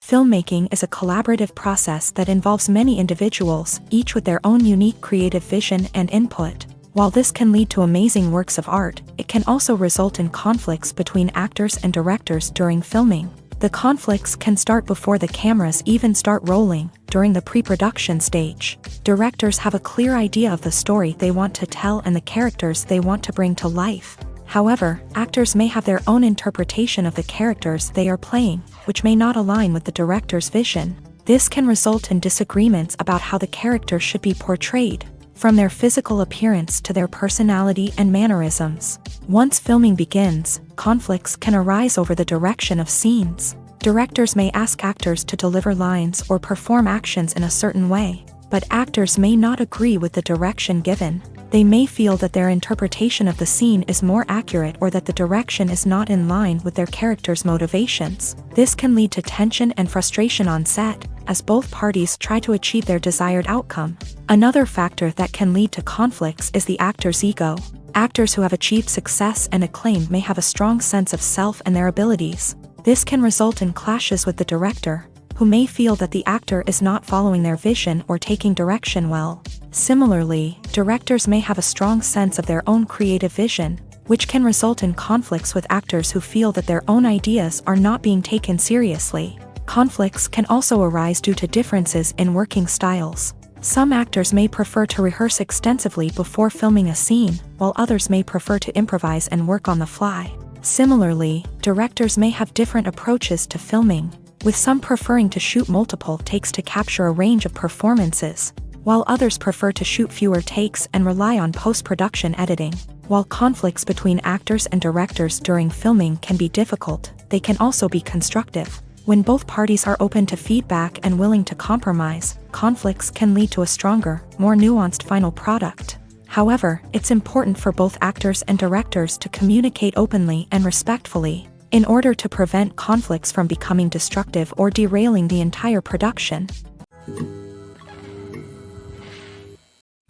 Filmmaking is a collaborative process that involves many individuals, each with their own unique creative vision and input. While this can lead to amazing works of art, it can also result in conflicts between actors and directors during filming. The conflicts can start before the cameras even start rolling, during the pre-production stage. Directors have a clear idea of the story they want to tell and the characters they want to bring to life. However, actors may have their own interpretation of the characters they are playing, which may not align with the director's vision. This can result in disagreements about how the character should be portrayed, from their physical appearance to their personality and mannerisms. Once filming begins, conflicts can arise over the direction of scenes. Directors may ask actors to deliver lines or perform actions in a certain way, but actors may not agree with the direction given. They may feel that their interpretation of the scene is more accurate or that the direction is not in line with their character's motivations. This can lead to tension and frustration on set, as both parties try to achieve their desired outcome. Another factor that can lead to conflicts is the actor's ego. Actors who have achieved success and acclaim may have a strong sense of self and their abilities. This can result in clashes with the director, who may feel that the actor is not following their vision or taking direction well. Similarly, directors may have a strong sense of their own creative vision, which can result in conflicts with actors who feel that their own ideas are not being taken seriously. Conflicts can also arise due to differences in working styles. Some actors may prefer to rehearse extensively before filming a scene, while others may prefer to improvise and work on the fly. Similarly, directors may have different approaches to filming, with some preferring to shoot multiple takes to capture a range of performances, while others prefer to shoot fewer takes and rely on post-production editing. While conflicts between actors and directors during filming can be difficult, they can also be constructive. When both parties are open to feedback and willing to compromise, conflicts can lead to a stronger, more nuanced final product. However, it's important for both actors and directors to communicate openly and respectfully, in order to prevent conflicts from becoming destructive or derailing the entire production.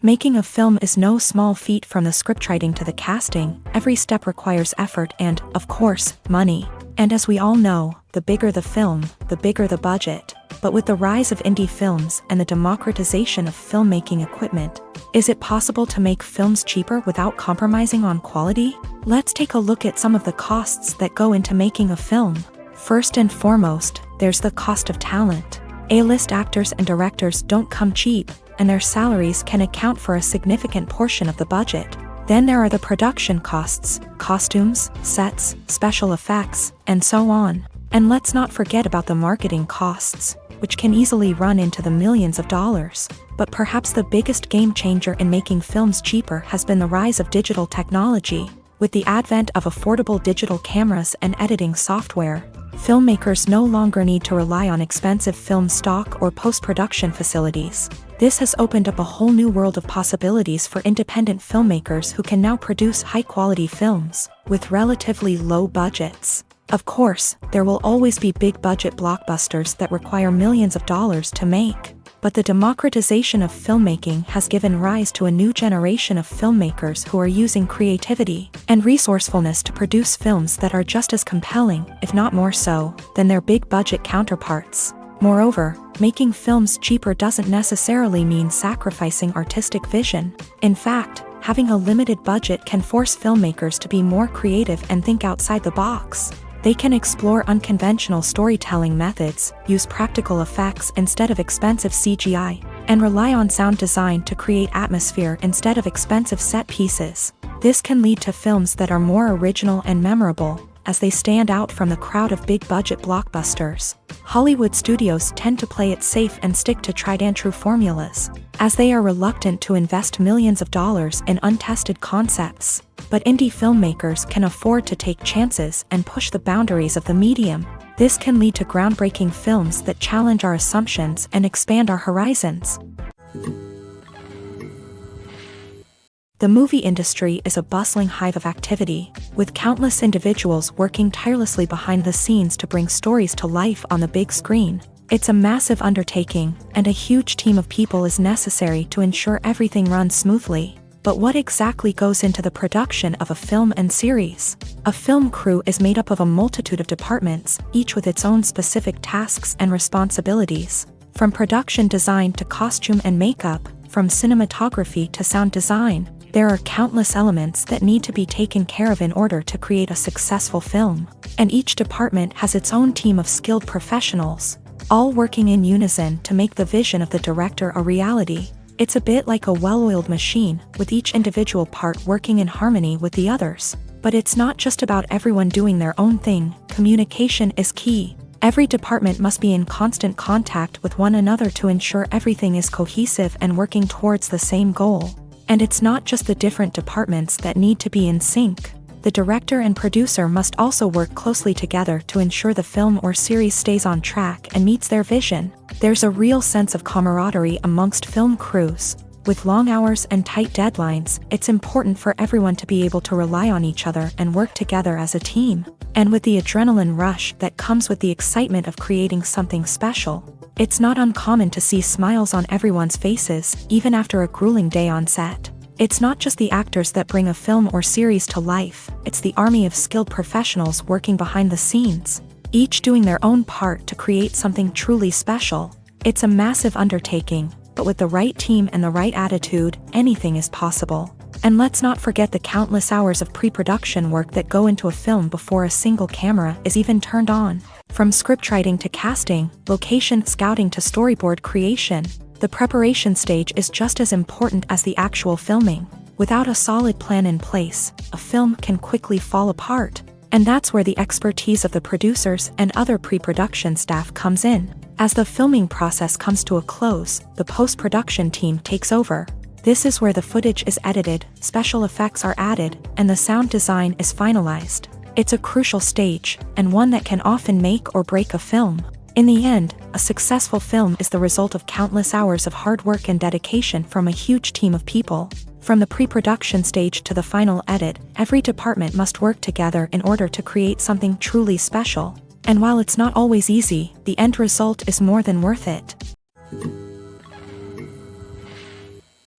Making a film is no small feat. From the scriptwriting to the casting, every step requires effort and, of course, money. And as we all know, the bigger the film, the bigger the budget. But with the rise of indie films and the democratization of filmmaking equipment, is it possible to make films cheaper without compromising on quality? Let's take a look at some of the costs that go into making a film. First and foremost, there's the cost of talent. A-list actors and directors don't come cheap, and their salaries can account for a significant portion of the budget. Then there are the production costs, costumes, sets, special effects, and so on. And let's not forget about the marketing costs, which can easily run into the millions of dollars. But perhaps the biggest game changer in making films cheaper has been the rise of digital technology. With the advent of affordable digital cameras and editing software, filmmakers no longer need to rely on expensive film stock or post-production facilities. This has opened up a whole new world of possibilities for independent filmmakers who can now produce high-quality films with relatively low budgets. Of course, there will always be big-budget blockbusters that require millions of dollars to make. But the democratization of filmmaking has given rise to a new generation of filmmakers who are using creativity and resourcefulness to produce films that are just as compelling, if not more so, than their big-budget counterparts. Moreover, making films cheaper doesn't necessarily mean sacrificing artistic vision. In fact, having a limited budget can force filmmakers to be more creative and think outside the box. They can explore unconventional storytelling methods, use practical effects instead of expensive CGI, and rely on sound design to create atmosphere instead of expensive set pieces. This can lead to films that are more original and memorable, as they stand out from the crowd of big-budget blockbusters. Hollywood studios tend to play it safe and stick to tried-and-true formulas, as they are reluctant to invest millions of dollars in untested concepts. But indie filmmakers can afford to take chances and push the boundaries of the medium. This can lead to groundbreaking films that challenge our assumptions and expand our horizons. The movie industry is a bustling hive of activity, with countless individuals working tirelessly behind the scenes to bring stories to life on the big screen. It's a massive undertaking, and a huge team of people is necessary to ensure everything runs smoothly. But what exactly goes into the production of a film and series? A film crew is made up of a multitude of departments, each with its own specific tasks and responsibilities. From production design to costume and makeup, from cinematography to sound design, there are countless elements that need to be taken care of in order to create a successful film. And each department has its own team of skilled professionals, all working in unison to make the vision of the director a reality. It's a bit like a well-oiled machine, with each individual part working in harmony with the others. But it's not just about everyone doing their own thing. Communication is key. Every department must be in constant contact with one another to ensure everything is cohesive and working towards the same goal. And it's not just the different departments that need to be in sync. The director and producer must also work closely together to ensure the film or series stays on track and meets their vision. There's a real sense of camaraderie amongst film crews. With long hours and tight deadlines, it's important for everyone to be able to rely on each other and work together as a team. And with the adrenaline rush that comes with the excitement of creating something special, it's not uncommon to see smiles on everyone's faces, even after a grueling day on set. It's not just the actors that bring a film or series to life, it's the army of skilled professionals working behind the scenes, each doing their own part to create something truly special. It's a massive undertaking, but with the right team and the right attitude, anything is possible. And let's not forget the countless hours of pre-production work that go into a film before a single camera is even turned on. From scriptwriting to casting, location scouting to storyboard creation, the preparation stage is just as important as the actual filming. Without a solid plan in place, a film can quickly fall apart. And that's where the expertise of the producers and other pre-production staff comes in. As the filming process comes to a close, the post-production team takes over. This is where the footage is edited, special effects are added, and the sound design is finalized. It's a crucial stage, and one that can often make or break a film. In the end, a successful film is the result of countless hours of hard work and dedication from a huge team of people. From the pre-production stage to the final edit, every department must work together in order to create something truly special. And while it's not always easy, the end result is more than worth it.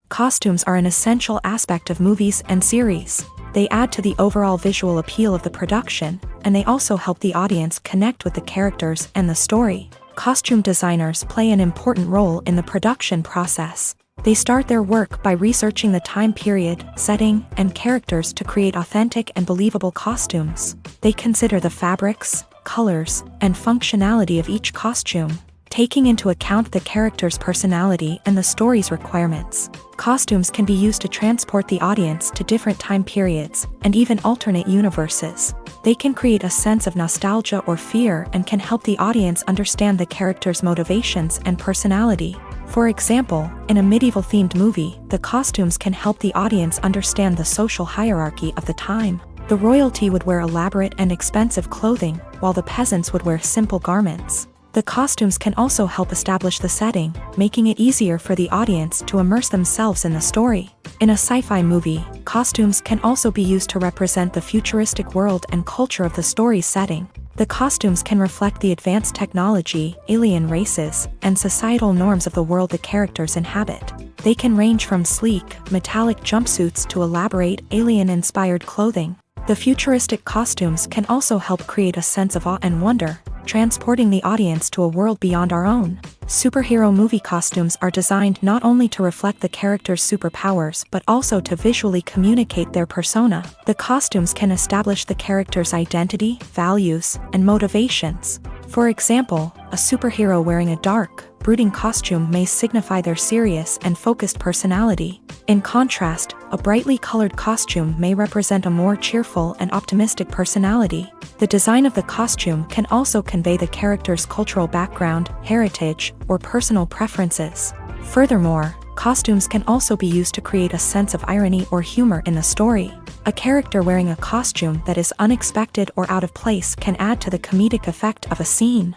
Costumes are an essential aspect of movies and series. They add to the overall visual appeal of the production, and they also help the audience connect with the characters and the story. Costume designers play an important role in the production process. They start their work by researching the time period, setting, and characters to create authentic and believable costumes. They consider the fabrics, colors, and functionality of each costume, taking into account the character's personality and the story's requirements. Costumes can be used to transport the audience to different time periods and even alternate universes. They can create a sense of nostalgia or fear and can help the audience understand the character's motivations and personality. For example, in a medieval-themed movie, the costumes can help the audience understand the social hierarchy of the time. The royalty would wear elaborate and expensive clothing, while the peasants would wear simple garments. The costumes can also help establish the setting, making it easier for the audience to immerse themselves in the story. In a sci-fi movie, costumes can also be used to represent the futuristic world and culture of the story's setting. The costumes can reflect the advanced technology, alien races, and societal norms of the world the characters inhabit. They can range from sleek, metallic jumpsuits to elaborate, alien-inspired clothing. The futuristic costumes can also help create a sense of awe and wonder, transporting the audience to a world beyond our own. Superhero movie costumes are designed not only to reflect the character's superpowers but also to visually communicate their persona. The costumes can establish the character's identity, values, and motivations. For example, a superhero wearing a dark, brooding costume may signify their serious and focused personality. In contrast, a brightly colored costume may represent a more cheerful and optimistic personality. The design of the costume can also convey the character's cultural background, heritage, or personal preferences. Furthermore, costumes can also be used to create a sense of irony or humor in the story. A character wearing a costume that is unexpected or out of place can add to the comedic effect of a scene.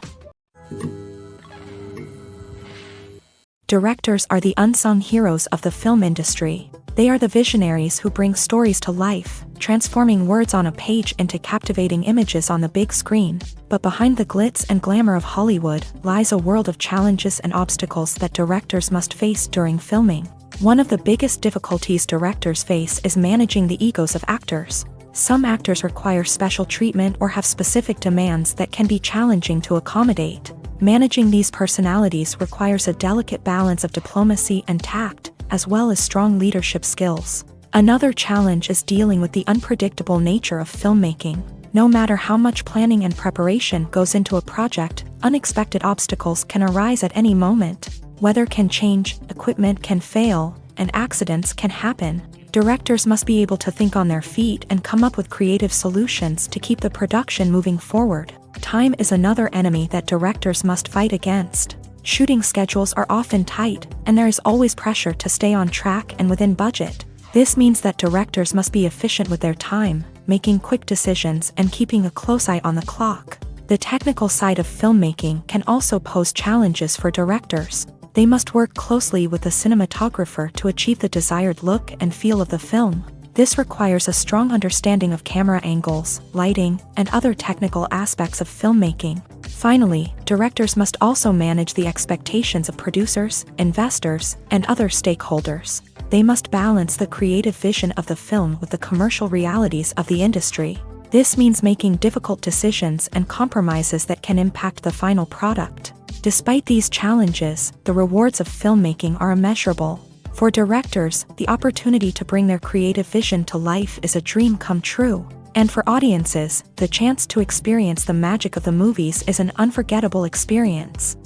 Directors are the unsung heroes of the film industry. They are the visionaries who bring stories to life, transforming words on a page into captivating images on the big screen. But behind the glitz and glamour of Hollywood lies a world of challenges and obstacles that directors must face during filming. One of the biggest difficulties directors face is managing the egos of actors. Some actors require special treatment or have specific demands that can be challenging to accommodate. Managing these personalities requires a delicate balance of diplomacy and tact, as well as strong leadership skills. Another challenge is dealing with the unpredictable nature of filmmaking. No matter how much planning and preparation goes into a project, unexpected obstacles can arise at any moment. Weather can change, equipment can fail, and accidents can happen. Directors must be able to think on their feet and come up with creative solutions to keep the production moving forward. Time is another enemy that directors must fight against. Shooting schedules are often tight, and there is always pressure to stay on track and within budget. This means that directors must be efficient with their time, making quick decisions and keeping a close eye on the clock. The technical side of filmmaking can also pose challenges for directors. They must work closely with the cinematographer to achieve the desired look and feel of the film. This requires a strong understanding of camera angles, lighting, and other technical aspects of filmmaking. Finally, directors must also manage the expectations of producers, investors, and other stakeholders. They must balance the creative vision of the film with the commercial realities of the industry. This means making difficult decisions and compromises that can impact the final product. Despite these challenges, the rewards of filmmaking are immeasurable. For directors, the opportunity to bring their creative vision to life is a dream come true. And for audiences, the chance to experience the magic of the movies is an unforgettable experience.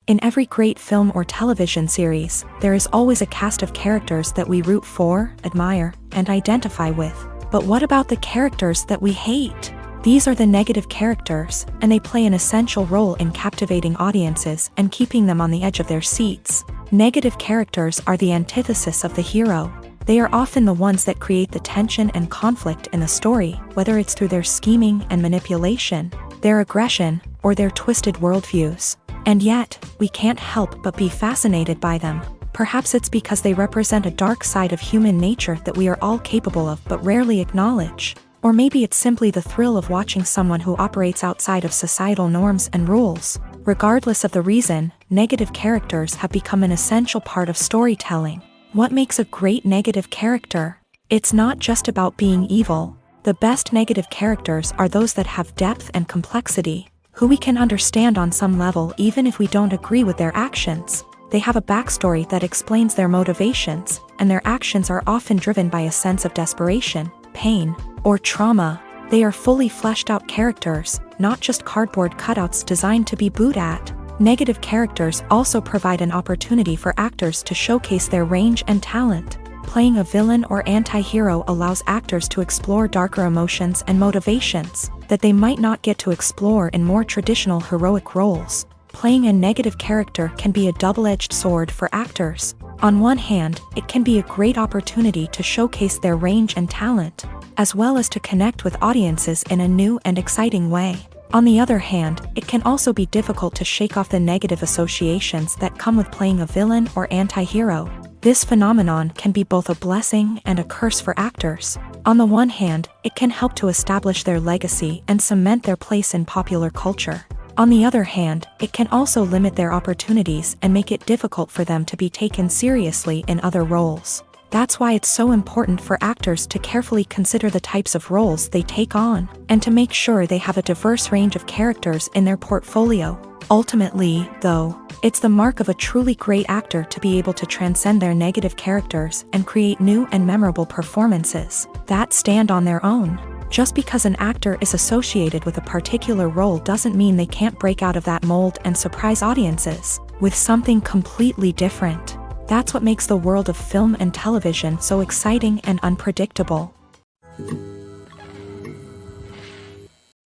In every great film or television series, there is always a cast of characters that we root for, admire, and identify with. But what about the characters that we hate? These are the negative characters, and they play an essential role in captivating audiences and keeping them on the edge of their seats. Negative characters are the antithesis of the hero. They are often the ones that create the tension and conflict in the story, whether it's through their scheming and manipulation, their aggression, or their twisted worldviews. And yet, we can't help but be fascinated by them. Perhaps it's because they represent a dark side of human nature that we are all capable of but rarely acknowledge. Or maybe it's simply the thrill of watching someone who operates outside of societal norms and rules. Regardless of the reason, negative characters have become an essential part of storytelling. What makes a great negative character? It's not just about being evil. The The best negative characters are those that have depth and complexity, who we can understand on some level even if we don't agree with their actions. They have a backstory that explains their motivations, and their actions are often driven by a sense of desperation, pain, or trauma. They are fully fleshed out characters, not just cardboard cutouts designed to be booed at. Negative characters also provide an opportunity for actors to showcase their range and talent. Playing a villain or anti-hero allows actors to explore darker emotions and motivations that they might not get to explore in more traditional heroic roles. Playing a negative character can be a double-edged sword for actors. On one hand, it can be a great opportunity to showcase their range and talent, as well as to connect with audiences in a new and exciting way. On the other hand, it can also be difficult to shake off the negative associations that come with playing a villain or anti-hero. This phenomenon can be both a blessing and a curse for actors. On the one hand, it can help to establish their legacy and cement their place in popular culture. On the other hand, it can also limit their opportunities and make it difficult for them to be taken seriously in other roles. That's why it's so important for actors to carefully consider the types of roles they take on, and to make sure they have a diverse range of characters in their portfolio. Ultimately, though, it's the mark of a truly great actor to be able to transcend their negative characters and create new and memorable performances that stand on their own. Just because an actor is associated with a particular role doesn't mean they can't break out of that mold and surprise audiences with something completely different. That's what makes the world of film and television so exciting and unpredictable.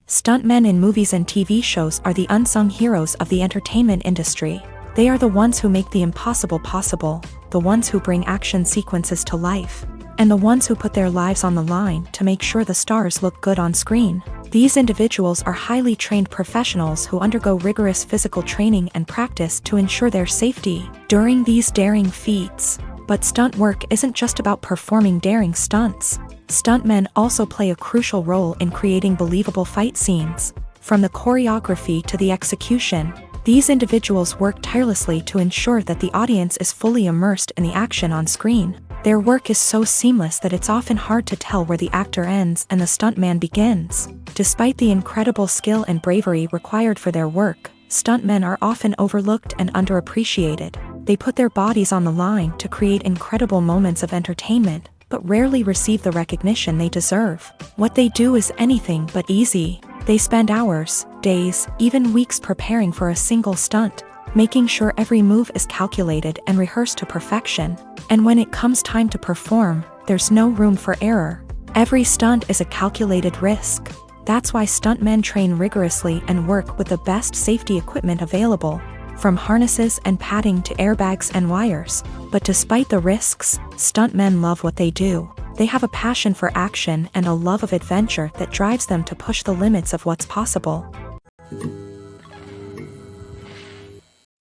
Stuntmen in movies and TV shows are the unsung heroes of the entertainment industry. They are the ones who make the impossible possible, the ones who bring action sequences to life, and the ones who put their lives on the line to make sure the stars look good on screen. These individuals are highly trained professionals who undergo rigorous physical training and practice to ensure their safety during these daring feats. But stunt work isn't just about performing daring stunts. Stuntmen also play a crucial role in creating believable fight scenes. From the choreography to the execution, these individuals work tirelessly to ensure that the audience is fully immersed in the action on screen. Their work is so seamless that it's often hard to tell where the actor ends and the stuntman begins. Despite the incredible skill and bravery required for their work, stuntmen are often overlooked and underappreciated. They put their bodies on the line to create incredible moments of entertainment, but rarely receive the recognition they deserve. What they do is anything but easy. They spend hours, days, even weeks preparing for a single stunt, making sure every move is calculated and rehearsed to perfection. And when it comes time to perform, there's no room for error. Every stunt is a calculated risk. That's why stuntmen train rigorously and work with the best safety equipment available, from harnesses and padding to airbags and wires. But despite the risks, stuntmen love what they do. They have a passion for action and a love of adventure that drives them to push the limits of what's possible.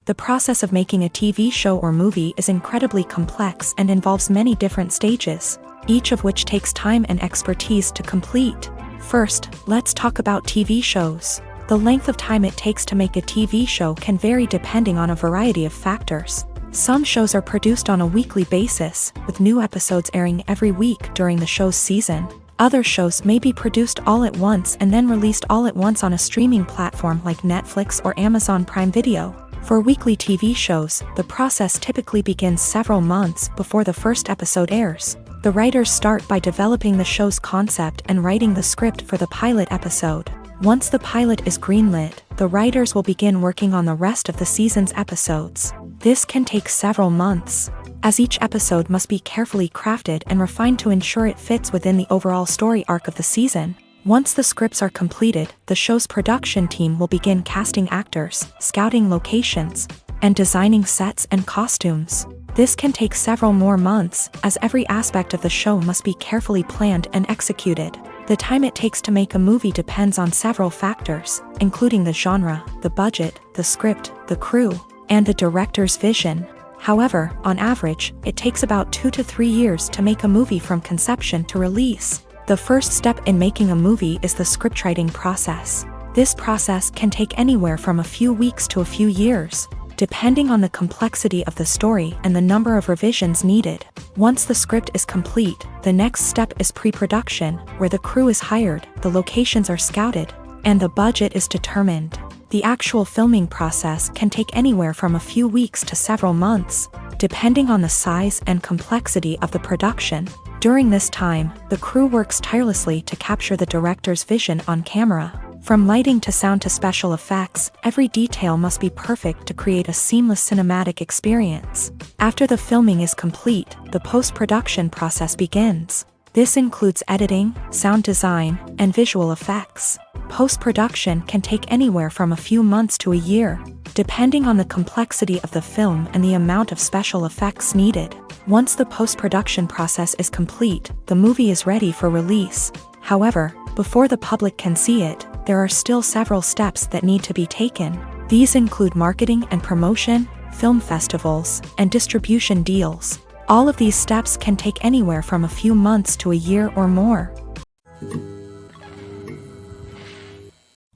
The process of making a TV show or movie is incredibly complex and involves many different stages, each of which takes time and expertise to complete. First, let's talk about TV shows. The length of time it takes to make a TV show can vary depending on a variety of factors. Some shows are produced on a weekly basis, with new episodes airing every week during the show's season. Other shows may be produced all at once and then released all at once on a streaming platform like Netflix or Amazon Prime Video. For weekly TV shows, the process typically begins several months before the first episode airs. The writers start by developing the show's concept and writing the script for the pilot episode. Once the pilot is greenlit, the writers will begin working on the rest of the season's episodes. This can take several months, as each episode must be carefully crafted and refined to ensure it fits within the overall story arc of the season. Once the scripts are completed, the show's production team will begin casting actors, scouting locations, and designing sets and costumes. This can take several more months, as every aspect of the show must be carefully planned and executed. The time it takes to make a movie depends on several factors, including the genre, the budget, the script, the crew, and the director's vision. However, on average, it takes about 2 to 3 years to make a movie from conception to release. The first step in making a movie is the scriptwriting process. This process can take anywhere from a few weeks to a few years, depending on the complexity of the story and the number of revisions needed. Once the script is complete, the next step is pre-production, where the crew is hired, the locations are scouted, and the budget is determined. The actual filming process can take anywhere from a few weeks to several months, depending on the size and complexity of the production. During this time, the crew works tirelessly to capture the director's vision on camera. From lighting to sound to special effects, every detail must be perfect to create a seamless cinematic experience. After the filming is complete, the post-production process begins. This includes editing, sound design, and visual effects. Post-production can take anywhere from a few months to a year, depending on the complexity of the film and the amount of special effects needed. Once the post-production process is complete, the movie is ready for release. However, before the public can see it, there are still several steps that need to be taken. These include marketing and promotion, film festivals, and distribution deals. All of these steps can take anywhere from a few months to a year or more.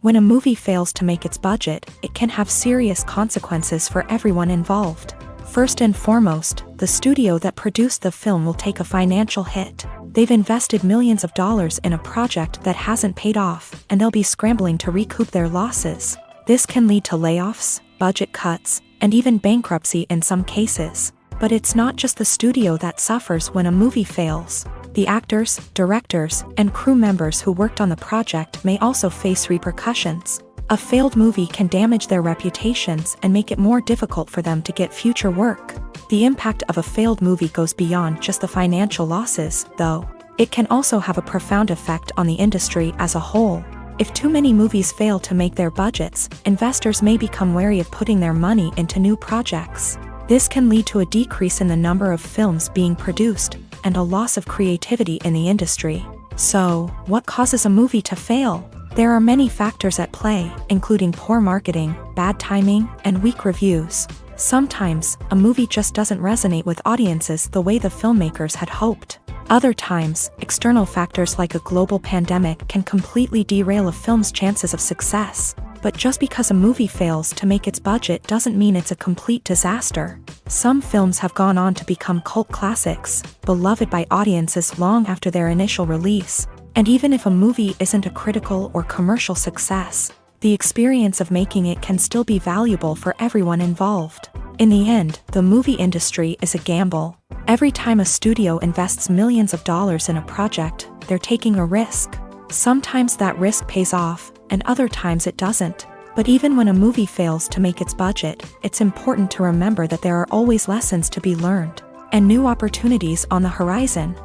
When a movie fails to make its budget, it can have serious consequences for everyone involved. First and foremost, the studio that produced the film will take a financial hit. They've invested millions of dollars in a project that hasn't paid off, and they'll be scrambling to recoup their losses. This can lead to layoffs, budget cuts, and even bankruptcy in some cases. But it's not just the studio that suffers when a movie fails. The actors, directors, and crew members who worked on the project may also face repercussions. A failed movie can damage their reputations and make it more difficult for them to get future work. The impact of a failed movie goes beyond just the financial losses, though. It can also have a profound effect on the industry as a whole. If too many movies fail to make their budgets, investors may become wary of putting their money into new projects. This can lead to a decrease in the number of films being produced, and a loss of creativity in the industry. So, what causes a movie to fail? There are many factors at play, including poor marketing, bad timing, and weak reviews. Sometimes, a movie just doesn't resonate with audiences the way the filmmakers had hoped. Other times, external factors like a global pandemic can completely derail a film's chances of success. But just because a movie fails to make its budget doesn't mean it's a complete disaster. Some films have gone on to become cult classics, beloved by audiences long after their initial release. And even if a movie isn't a critical or commercial success, the experience of making it can still be valuable for everyone involved. In the end, the movie industry is a gamble. Every time a studio invests millions of dollars in a project, they're taking a risk. Sometimes that risk pays off, and other times it doesn't. But even when a movie fails to make its budget, it's important to remember that there are always lessons to be learned, and new opportunities on the horizon.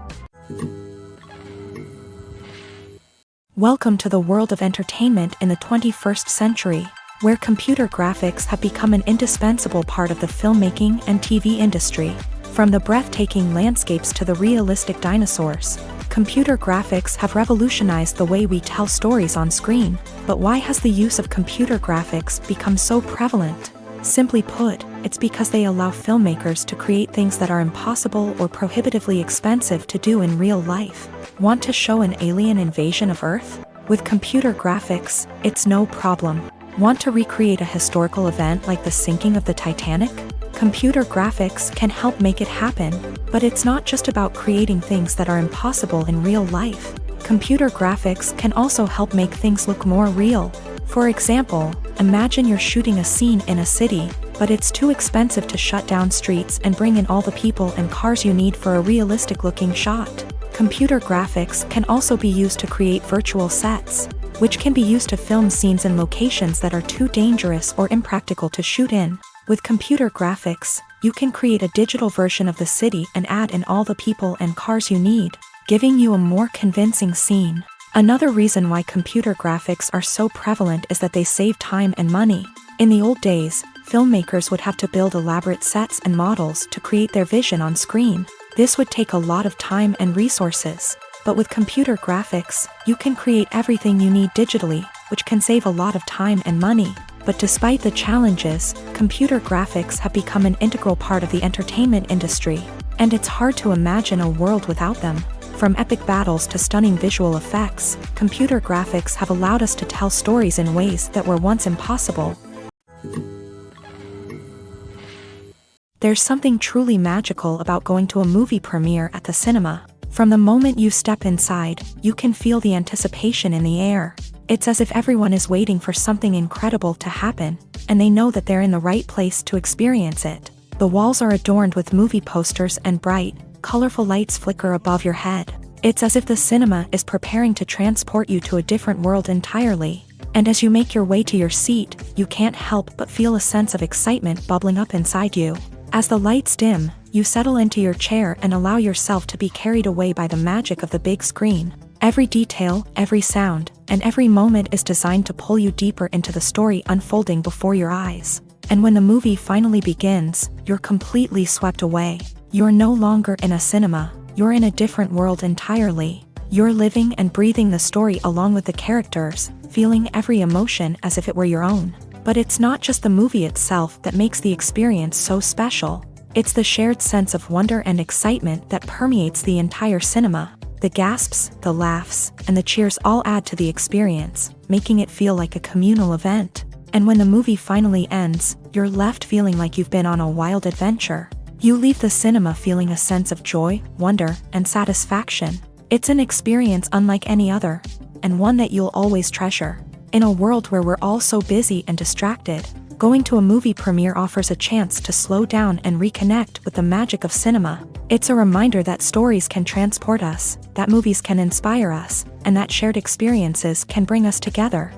Welcome to the world of entertainment in the 21st century, where computer graphics have become an indispensable part of the filmmaking and TV industry. From the breathtaking landscapes to the realistic dinosaurs, computer graphics have revolutionized the way we tell stories on screen. But why has the use of computer graphics become so prevalent? Simply put, it's because they allow filmmakers to create things that are impossible or prohibitively expensive to do in real life. Want to show an alien invasion of Earth? With computer graphics, it's no problem. Want to recreate a historical event like the sinking of the Titanic? Computer graphics can help make it happen. But it's not just about creating things that are impossible in real life. Computer graphics can also help make things look more real. For example, imagine you're shooting a scene in a city, but it's too expensive to shut down streets and bring in all the people and cars you need for a realistic-looking shot. Computer graphics can also be used to create virtual sets, which can be used to film scenes in locations that are too dangerous or impractical to shoot in. With computer graphics, you can create a digital version of the city and add in all the people and cars you need, giving you a more convincing scene. Another reason why computer graphics are so prevalent is that they save time and money. In the old days, filmmakers would have to build elaborate sets and models to create their vision on screen. This would take a lot of time and resources. But with computer graphics, you can create everything you need digitally, which can save a lot of time and money. But despite the challenges, computer graphics have become an integral part of the entertainment industry, and it's hard to imagine a world without them. From epic battles to stunning visual effects, computer graphics have allowed us to tell stories in ways that were once impossible. There's something truly magical about going to a movie premiere at the cinema. From the moment you step inside, you can feel the anticipation in the air. It's as if everyone is waiting for something incredible to happen, and they know that they're in the right place to experience it. The walls are adorned with movie posters and bright, colorful lights flicker above your head. It's as if the cinema is preparing to transport you to a different world entirely. And as you make your way to your seat, you can't help but feel a sense of excitement bubbling up inside you. As the lights dim, you settle into your chair and allow yourself to be carried away by the magic of the big screen. Every detail, every sound, and every moment is designed to pull you deeper into the story unfolding before your eyes. And when the movie finally begins, you're completely swept away. You're no longer in a cinema, you're in a different world entirely. You're living and breathing the story along with the characters, feeling every emotion as if it were your own. But it's not just the movie itself that makes the experience so special. It's the shared sense of wonder and excitement that permeates the entire cinema. The gasps, the laughs, and the cheers all add to the experience, making it feel like a communal event. And when the movie finally ends, you're left feeling like you've been on a wild adventure. You leave the cinema feeling a sense of joy, wonder, and satisfaction. It's an experience unlike any other, and one that you'll always treasure. In a world where we're all so busy and distracted, going to a movie premiere offers a chance to slow down and reconnect with the magic of cinema. It's a reminder that stories can transport us, that movies can inspire us, and that shared experiences can bring us together.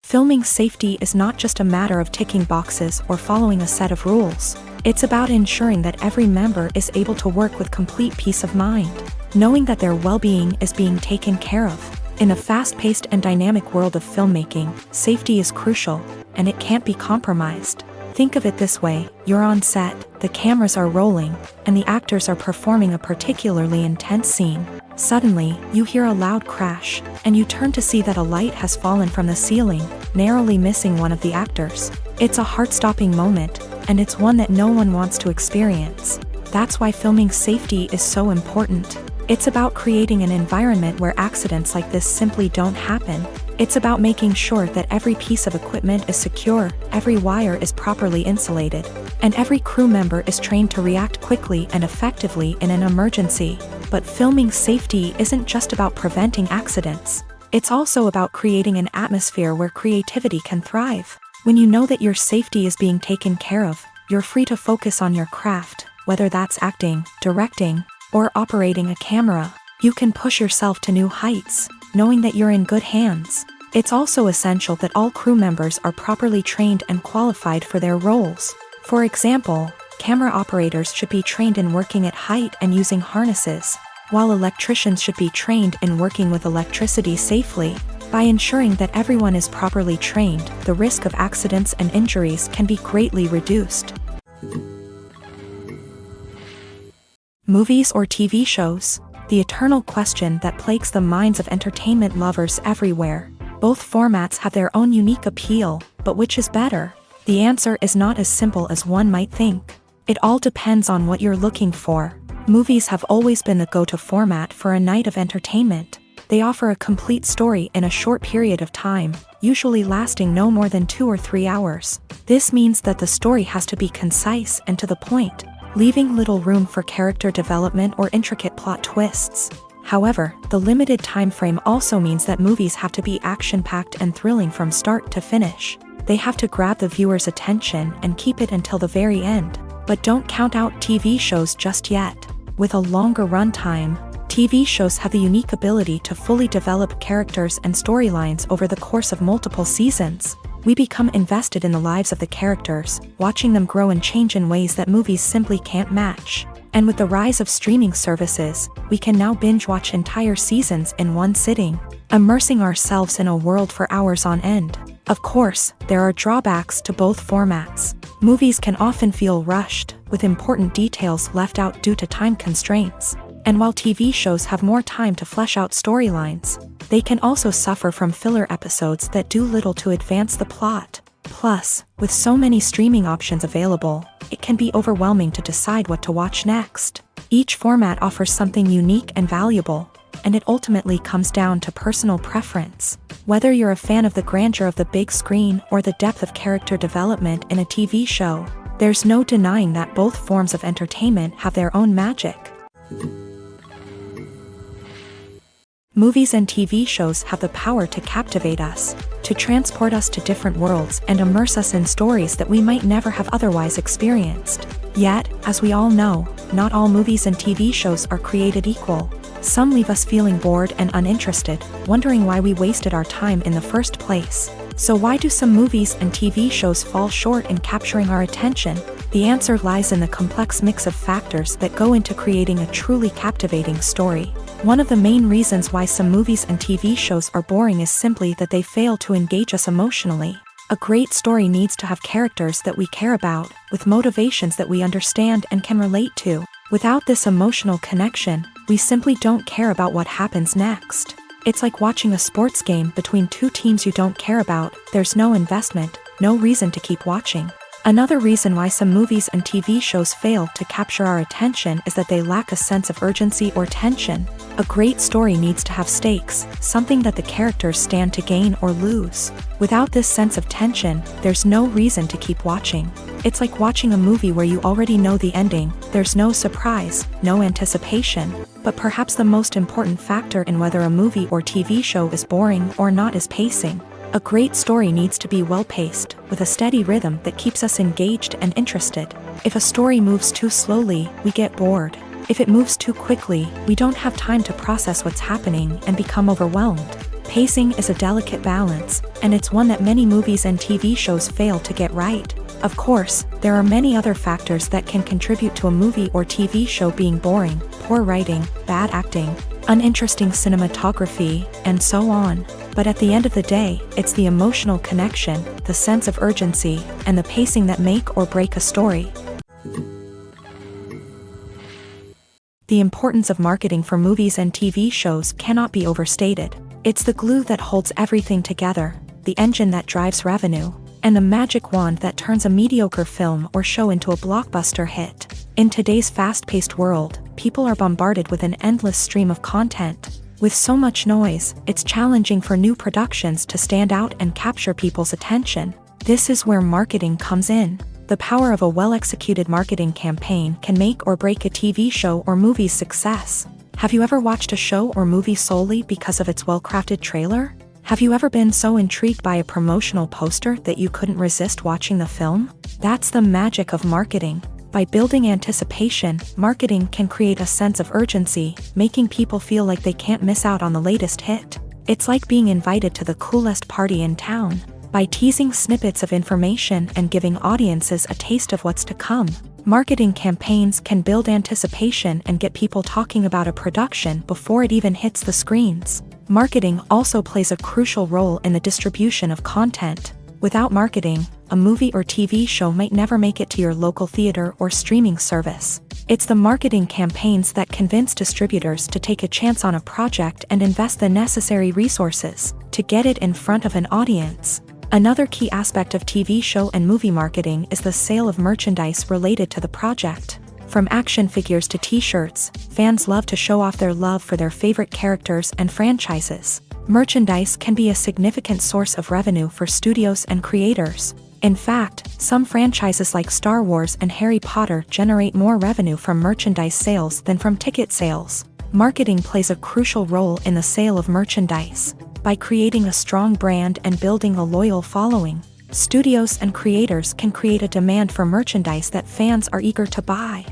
Filming safety is not just a matter of ticking boxes or following a set of rules. It's about ensuring that every member is able to work with complete peace of mind, knowing that their well-being is being taken care of. In the fast-paced and dynamic world of filmmaking, safety is crucial, and it can't be compromised. Think of it this way: you're on set, the cameras are rolling, and the actors are performing a particularly intense scene. Suddenly, you hear a loud crash, and you turn to see that a light has fallen from the ceiling, narrowly missing one of the actors. It's a heart-stopping moment, and it's one that no one wants to experience. That's why filming safety is so important. It's about creating an environment where accidents like this simply don't happen. It's about making sure that every piece of equipment is secure, every wire is properly insulated, and every crew member is trained to react quickly and effectively in an emergency. But filming safety isn't just about preventing accidents. It's also about creating an atmosphere where creativity can thrive. When you know that your safety is being taken care of, you're free to focus on your craft, whether that's acting, directing, or operating a camera. You can push yourself to new heights, knowing that you're in good hands. It's also essential that all crew members are properly trained and qualified for their roles. For example, camera operators should be trained in working at height and using harnesses, while electricians should be trained in working with electricity safely. By ensuring that everyone is properly trained, the risk of accidents and injuries can be greatly reduced. Movies or TV shows? The eternal question that plagues the minds of entertainment lovers everywhere. Both formats have their own unique appeal, but which is better? The answer is not as simple as one might think. It all depends on what you're looking for. Movies have always been the go-to format for a night of entertainment. They offer a complete story in a short period of time, usually lasting no more than 2 or 3 hours. This means that the story has to be concise and to the point, leaving little room for character development or intricate plot twists. However, the limited time frame also means that movies have to be action-packed and thrilling from start to finish. They have to grab the viewer's attention and keep it until the very end. But don't count out TV shows just yet. With a longer runtime, TV shows have the unique ability to fully develop characters and storylines over the course of multiple seasons. We become invested in the lives of the characters, watching them grow and change in ways that movies simply can't match. And with the rise of streaming services, we can now binge-watch entire seasons in one sitting, immersing ourselves in a world for hours on end. Of course, there are drawbacks to both formats. Movies can often feel rushed, with important details left out due to time constraints. And while TV shows have more time to flesh out storylines, they can also suffer from filler episodes that do little to advance the plot. Plus, with so many streaming options available, it can be overwhelming to decide what to watch next. Each format offers something unique and valuable, and it ultimately comes down to personal preference. Whether you're a fan of the grandeur of the big screen or the depth of character development in a TV show, there's no denying that both forms of entertainment have their own magic. Movies and TV shows have the power to captivate us, to transport us to different worlds and immerse us in stories that we might never have otherwise experienced. Yet, as we all know, not all movies and TV shows are created equal. Some leave us feeling bored and uninterested, wondering why we wasted our time in the first place. So why do some movies and TV shows fall short in capturing our attention? The answer lies in the complex mix of factors that go into creating a truly captivating story. One of the main reasons why some movies and TV shows are boring is simply that they fail to engage us emotionally. A great story needs to have characters that we care about, with motivations that we understand and can relate to. Without this emotional connection, we simply don't care about what happens next. It's like watching a sports game between two teams you don't care about. There's no investment, no reason to keep watching. Another reason why some movies and TV shows fail to capture our attention is that they lack a sense of urgency or tension. A great story needs to have stakes, something that the characters stand to gain or lose. Without this sense of tension, there's no reason to keep watching. It's like watching a movie where you already know the ending. There's no surprise, no anticipation. But perhaps the most important factor in whether a movie or TV show is boring or not is pacing. A great story needs to be well-paced, with a steady rhythm that keeps us engaged and interested. If a story moves too slowly, we get bored. If it moves too quickly, we don't have time to process what's happening and become overwhelmed. Pacing is a delicate balance, and it's one that many movies and TV shows fail to get right. Of course, there are many other factors that can contribute to a movie or TV show being boring: poor writing, bad acting, uninteresting cinematography, and so on. But at the end of the day, it's the emotional connection, the sense of urgency, and the pacing that make or break a story. The importance of marketing for movies and TV shows cannot be overstated. It's the glue that holds everything together, the engine that drives revenue, and the magic wand that turns a mediocre film or show into a blockbuster hit. In today's fast-paced world, people are bombarded with an endless stream of content. With so much noise, it's challenging for new productions to stand out and capture people's attention. This is where marketing comes in. The power of a well-executed marketing campaign can make or break a TV show or movie's success. Have you ever watched a show or movie solely because of its well-crafted trailer? Have you ever been so intrigued by a promotional poster that you couldn't resist watching the film? That's the magic of marketing. By building anticipation, marketing can create a sense of urgency, making people feel like they can't miss out on the latest hit. It's like being invited to the coolest party in town. By teasing snippets of information and giving audiences a taste of what's to come, marketing campaigns can build anticipation and get people talking about a production before it even hits the screens. Marketing also plays a crucial role in the distribution of content. Without marketing, a movie or TV show might never make it to your local theater or streaming service. It's the marketing campaigns that convince distributors to take a chance on a project and invest the necessary resources to get it in front of an audience. Another key aspect of TV show and movie marketing is the sale of merchandise related to the project. From action figures to t-shirts, fans love to show off their love for their favorite characters and franchises. Merchandise can be a significant source of revenue for studios and creators. In fact, some franchises like Star Wars and Harry Potter generate more revenue from merchandise sales than from ticket sales. Marketing plays a crucial role in the sale of merchandise. By creating a strong brand and building a loyal following, studios and creators can create a demand for merchandise that fans are eager to buy.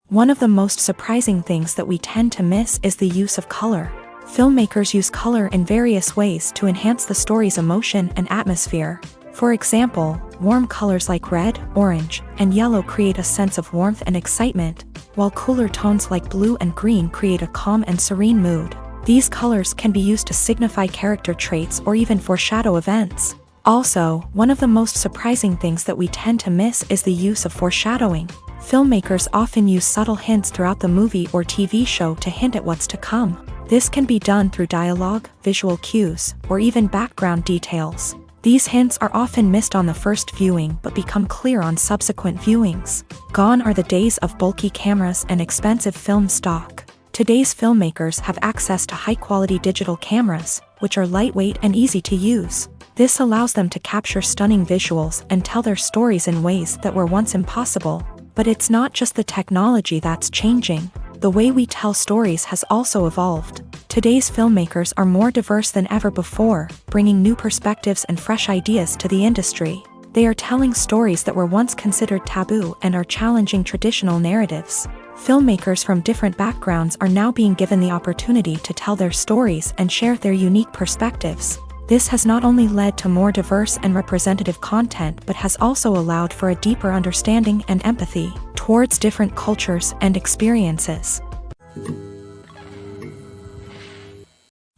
One of the most surprising things that we tend to miss is the use of color. Filmmakers use color in various ways to enhance the story's emotion and atmosphere. For example, warm colors like red, orange, and yellow create a sense of warmth and excitement, while cooler tones like blue and green create a calm and serene mood. These colors can be used to signify character traits or even foreshadow events. Also, one of the most surprising things that we tend to miss is the use of foreshadowing. Filmmakers often use subtle hints throughout the movie or TV show to hint at what's to come. This can be done through dialogue, visual cues, or even background details. These hints are often missed on the first viewing but become clear on subsequent viewings. Gone are the days of bulky cameras and expensive film stock. Today's filmmakers have access to high-quality digital cameras, which are lightweight and easy to use. This allows them to capture stunning visuals and tell their stories in ways that were once impossible. But it's not just the technology that's changing. The way we tell stories has also evolved. Today's filmmakers are more diverse than ever before, bringing new perspectives and fresh ideas to the industry. They are telling stories that were once considered taboo and are challenging traditional narratives. Filmmakers from different backgrounds are now being given the opportunity to tell their stories and share their unique perspectives. This has not only led to more diverse and representative content but has also allowed for a deeper understanding and empathy towards different cultures and experiences.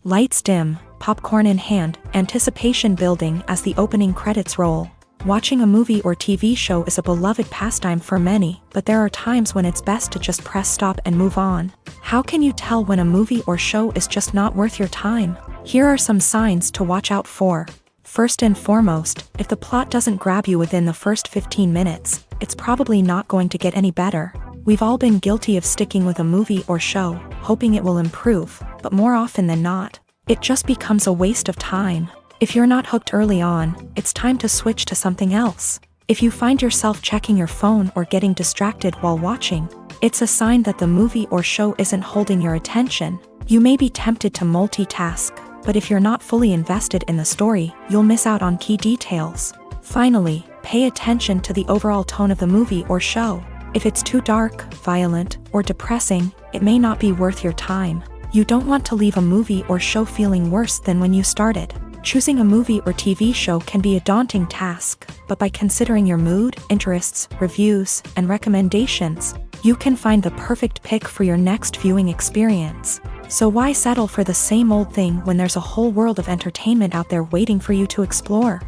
Lights dim, popcorn in hand, anticipation building as the opening credits roll. Watching a movie or TV show is a beloved pastime for many, but there are times when it's best to just press stop and move on. How can you tell when a movie or show is just not worth your time? Here are some signs to watch out for. First and foremost, if the plot doesn't grab you within the first 15 minutes, it's probably not going to get any better. We've all been guilty of sticking with a movie or show, hoping it will improve, but more often than not, it just becomes a waste of time. If you're not hooked early on, it's time to switch to something else. If you find yourself checking your phone or getting distracted while watching, it's a sign that the movie or show isn't holding your attention. You may be tempted to multitask, but if you're not fully invested in the story, you'll miss out on key details. Finally, pay attention to the overall tone of the movie or show. If it's too dark, violent, or depressing, it may not be worth your time. You don't want to leave a movie or show feeling worse than when you started. Choosing a movie or TV show can be a daunting task, but by considering your mood, interests, reviews, and recommendations, you can find the perfect pick for your next viewing experience. So why settle for the same old thing when there's a whole world of entertainment out there waiting for you to explore?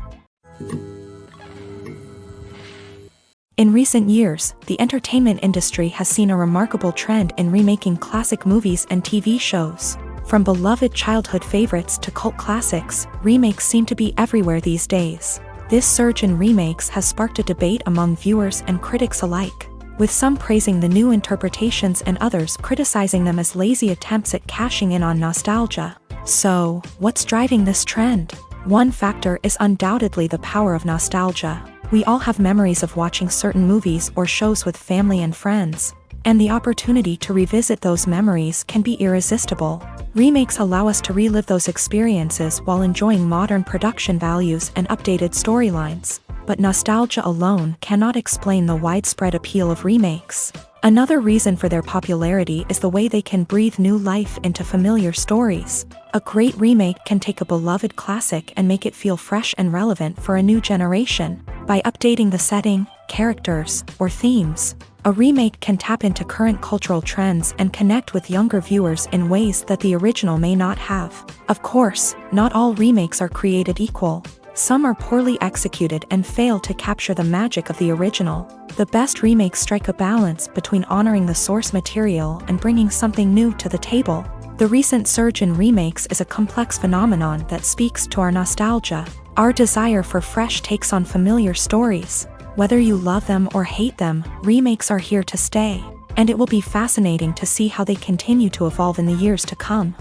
In recent years, the entertainment industry has seen a remarkable trend in remaking classic movies and TV shows. From beloved childhood favorites to cult classics, remakes seem to be everywhere these days. This surge in remakes has sparked a debate among viewers and critics alike, with some praising the new interpretations and others criticizing them as lazy attempts at cashing in on nostalgia. So, what's driving this trend? One factor is undoubtedly the power of nostalgia. We all have memories of watching certain movies or shows with family and friends, and the opportunity to revisit those memories can be irresistible. Remakes allow us to relive those experiences while enjoying modern production values and updated storylines. But nostalgia alone cannot explain the widespread appeal of remakes. Another reason for their popularity is the way they can breathe new life into familiar stories. A great remake can take a beloved classic and make it feel fresh and relevant for a new generation. By updating the setting, characters, or themes, a remake can tap into current cultural trends and connect with younger viewers in ways that the original may not have. Of course, not all remakes are created equal. Some are poorly executed and fail to capture the magic of the original. The best remakes strike a balance between honoring the source material and bringing something new to the table. The recent surge in remakes is a complex phenomenon that speaks to our nostalgia, our desire for fresh takes on familiar stories. Whether you love them or hate them, remakes are here to stay, and it will be fascinating to see how they continue to evolve in the years to come.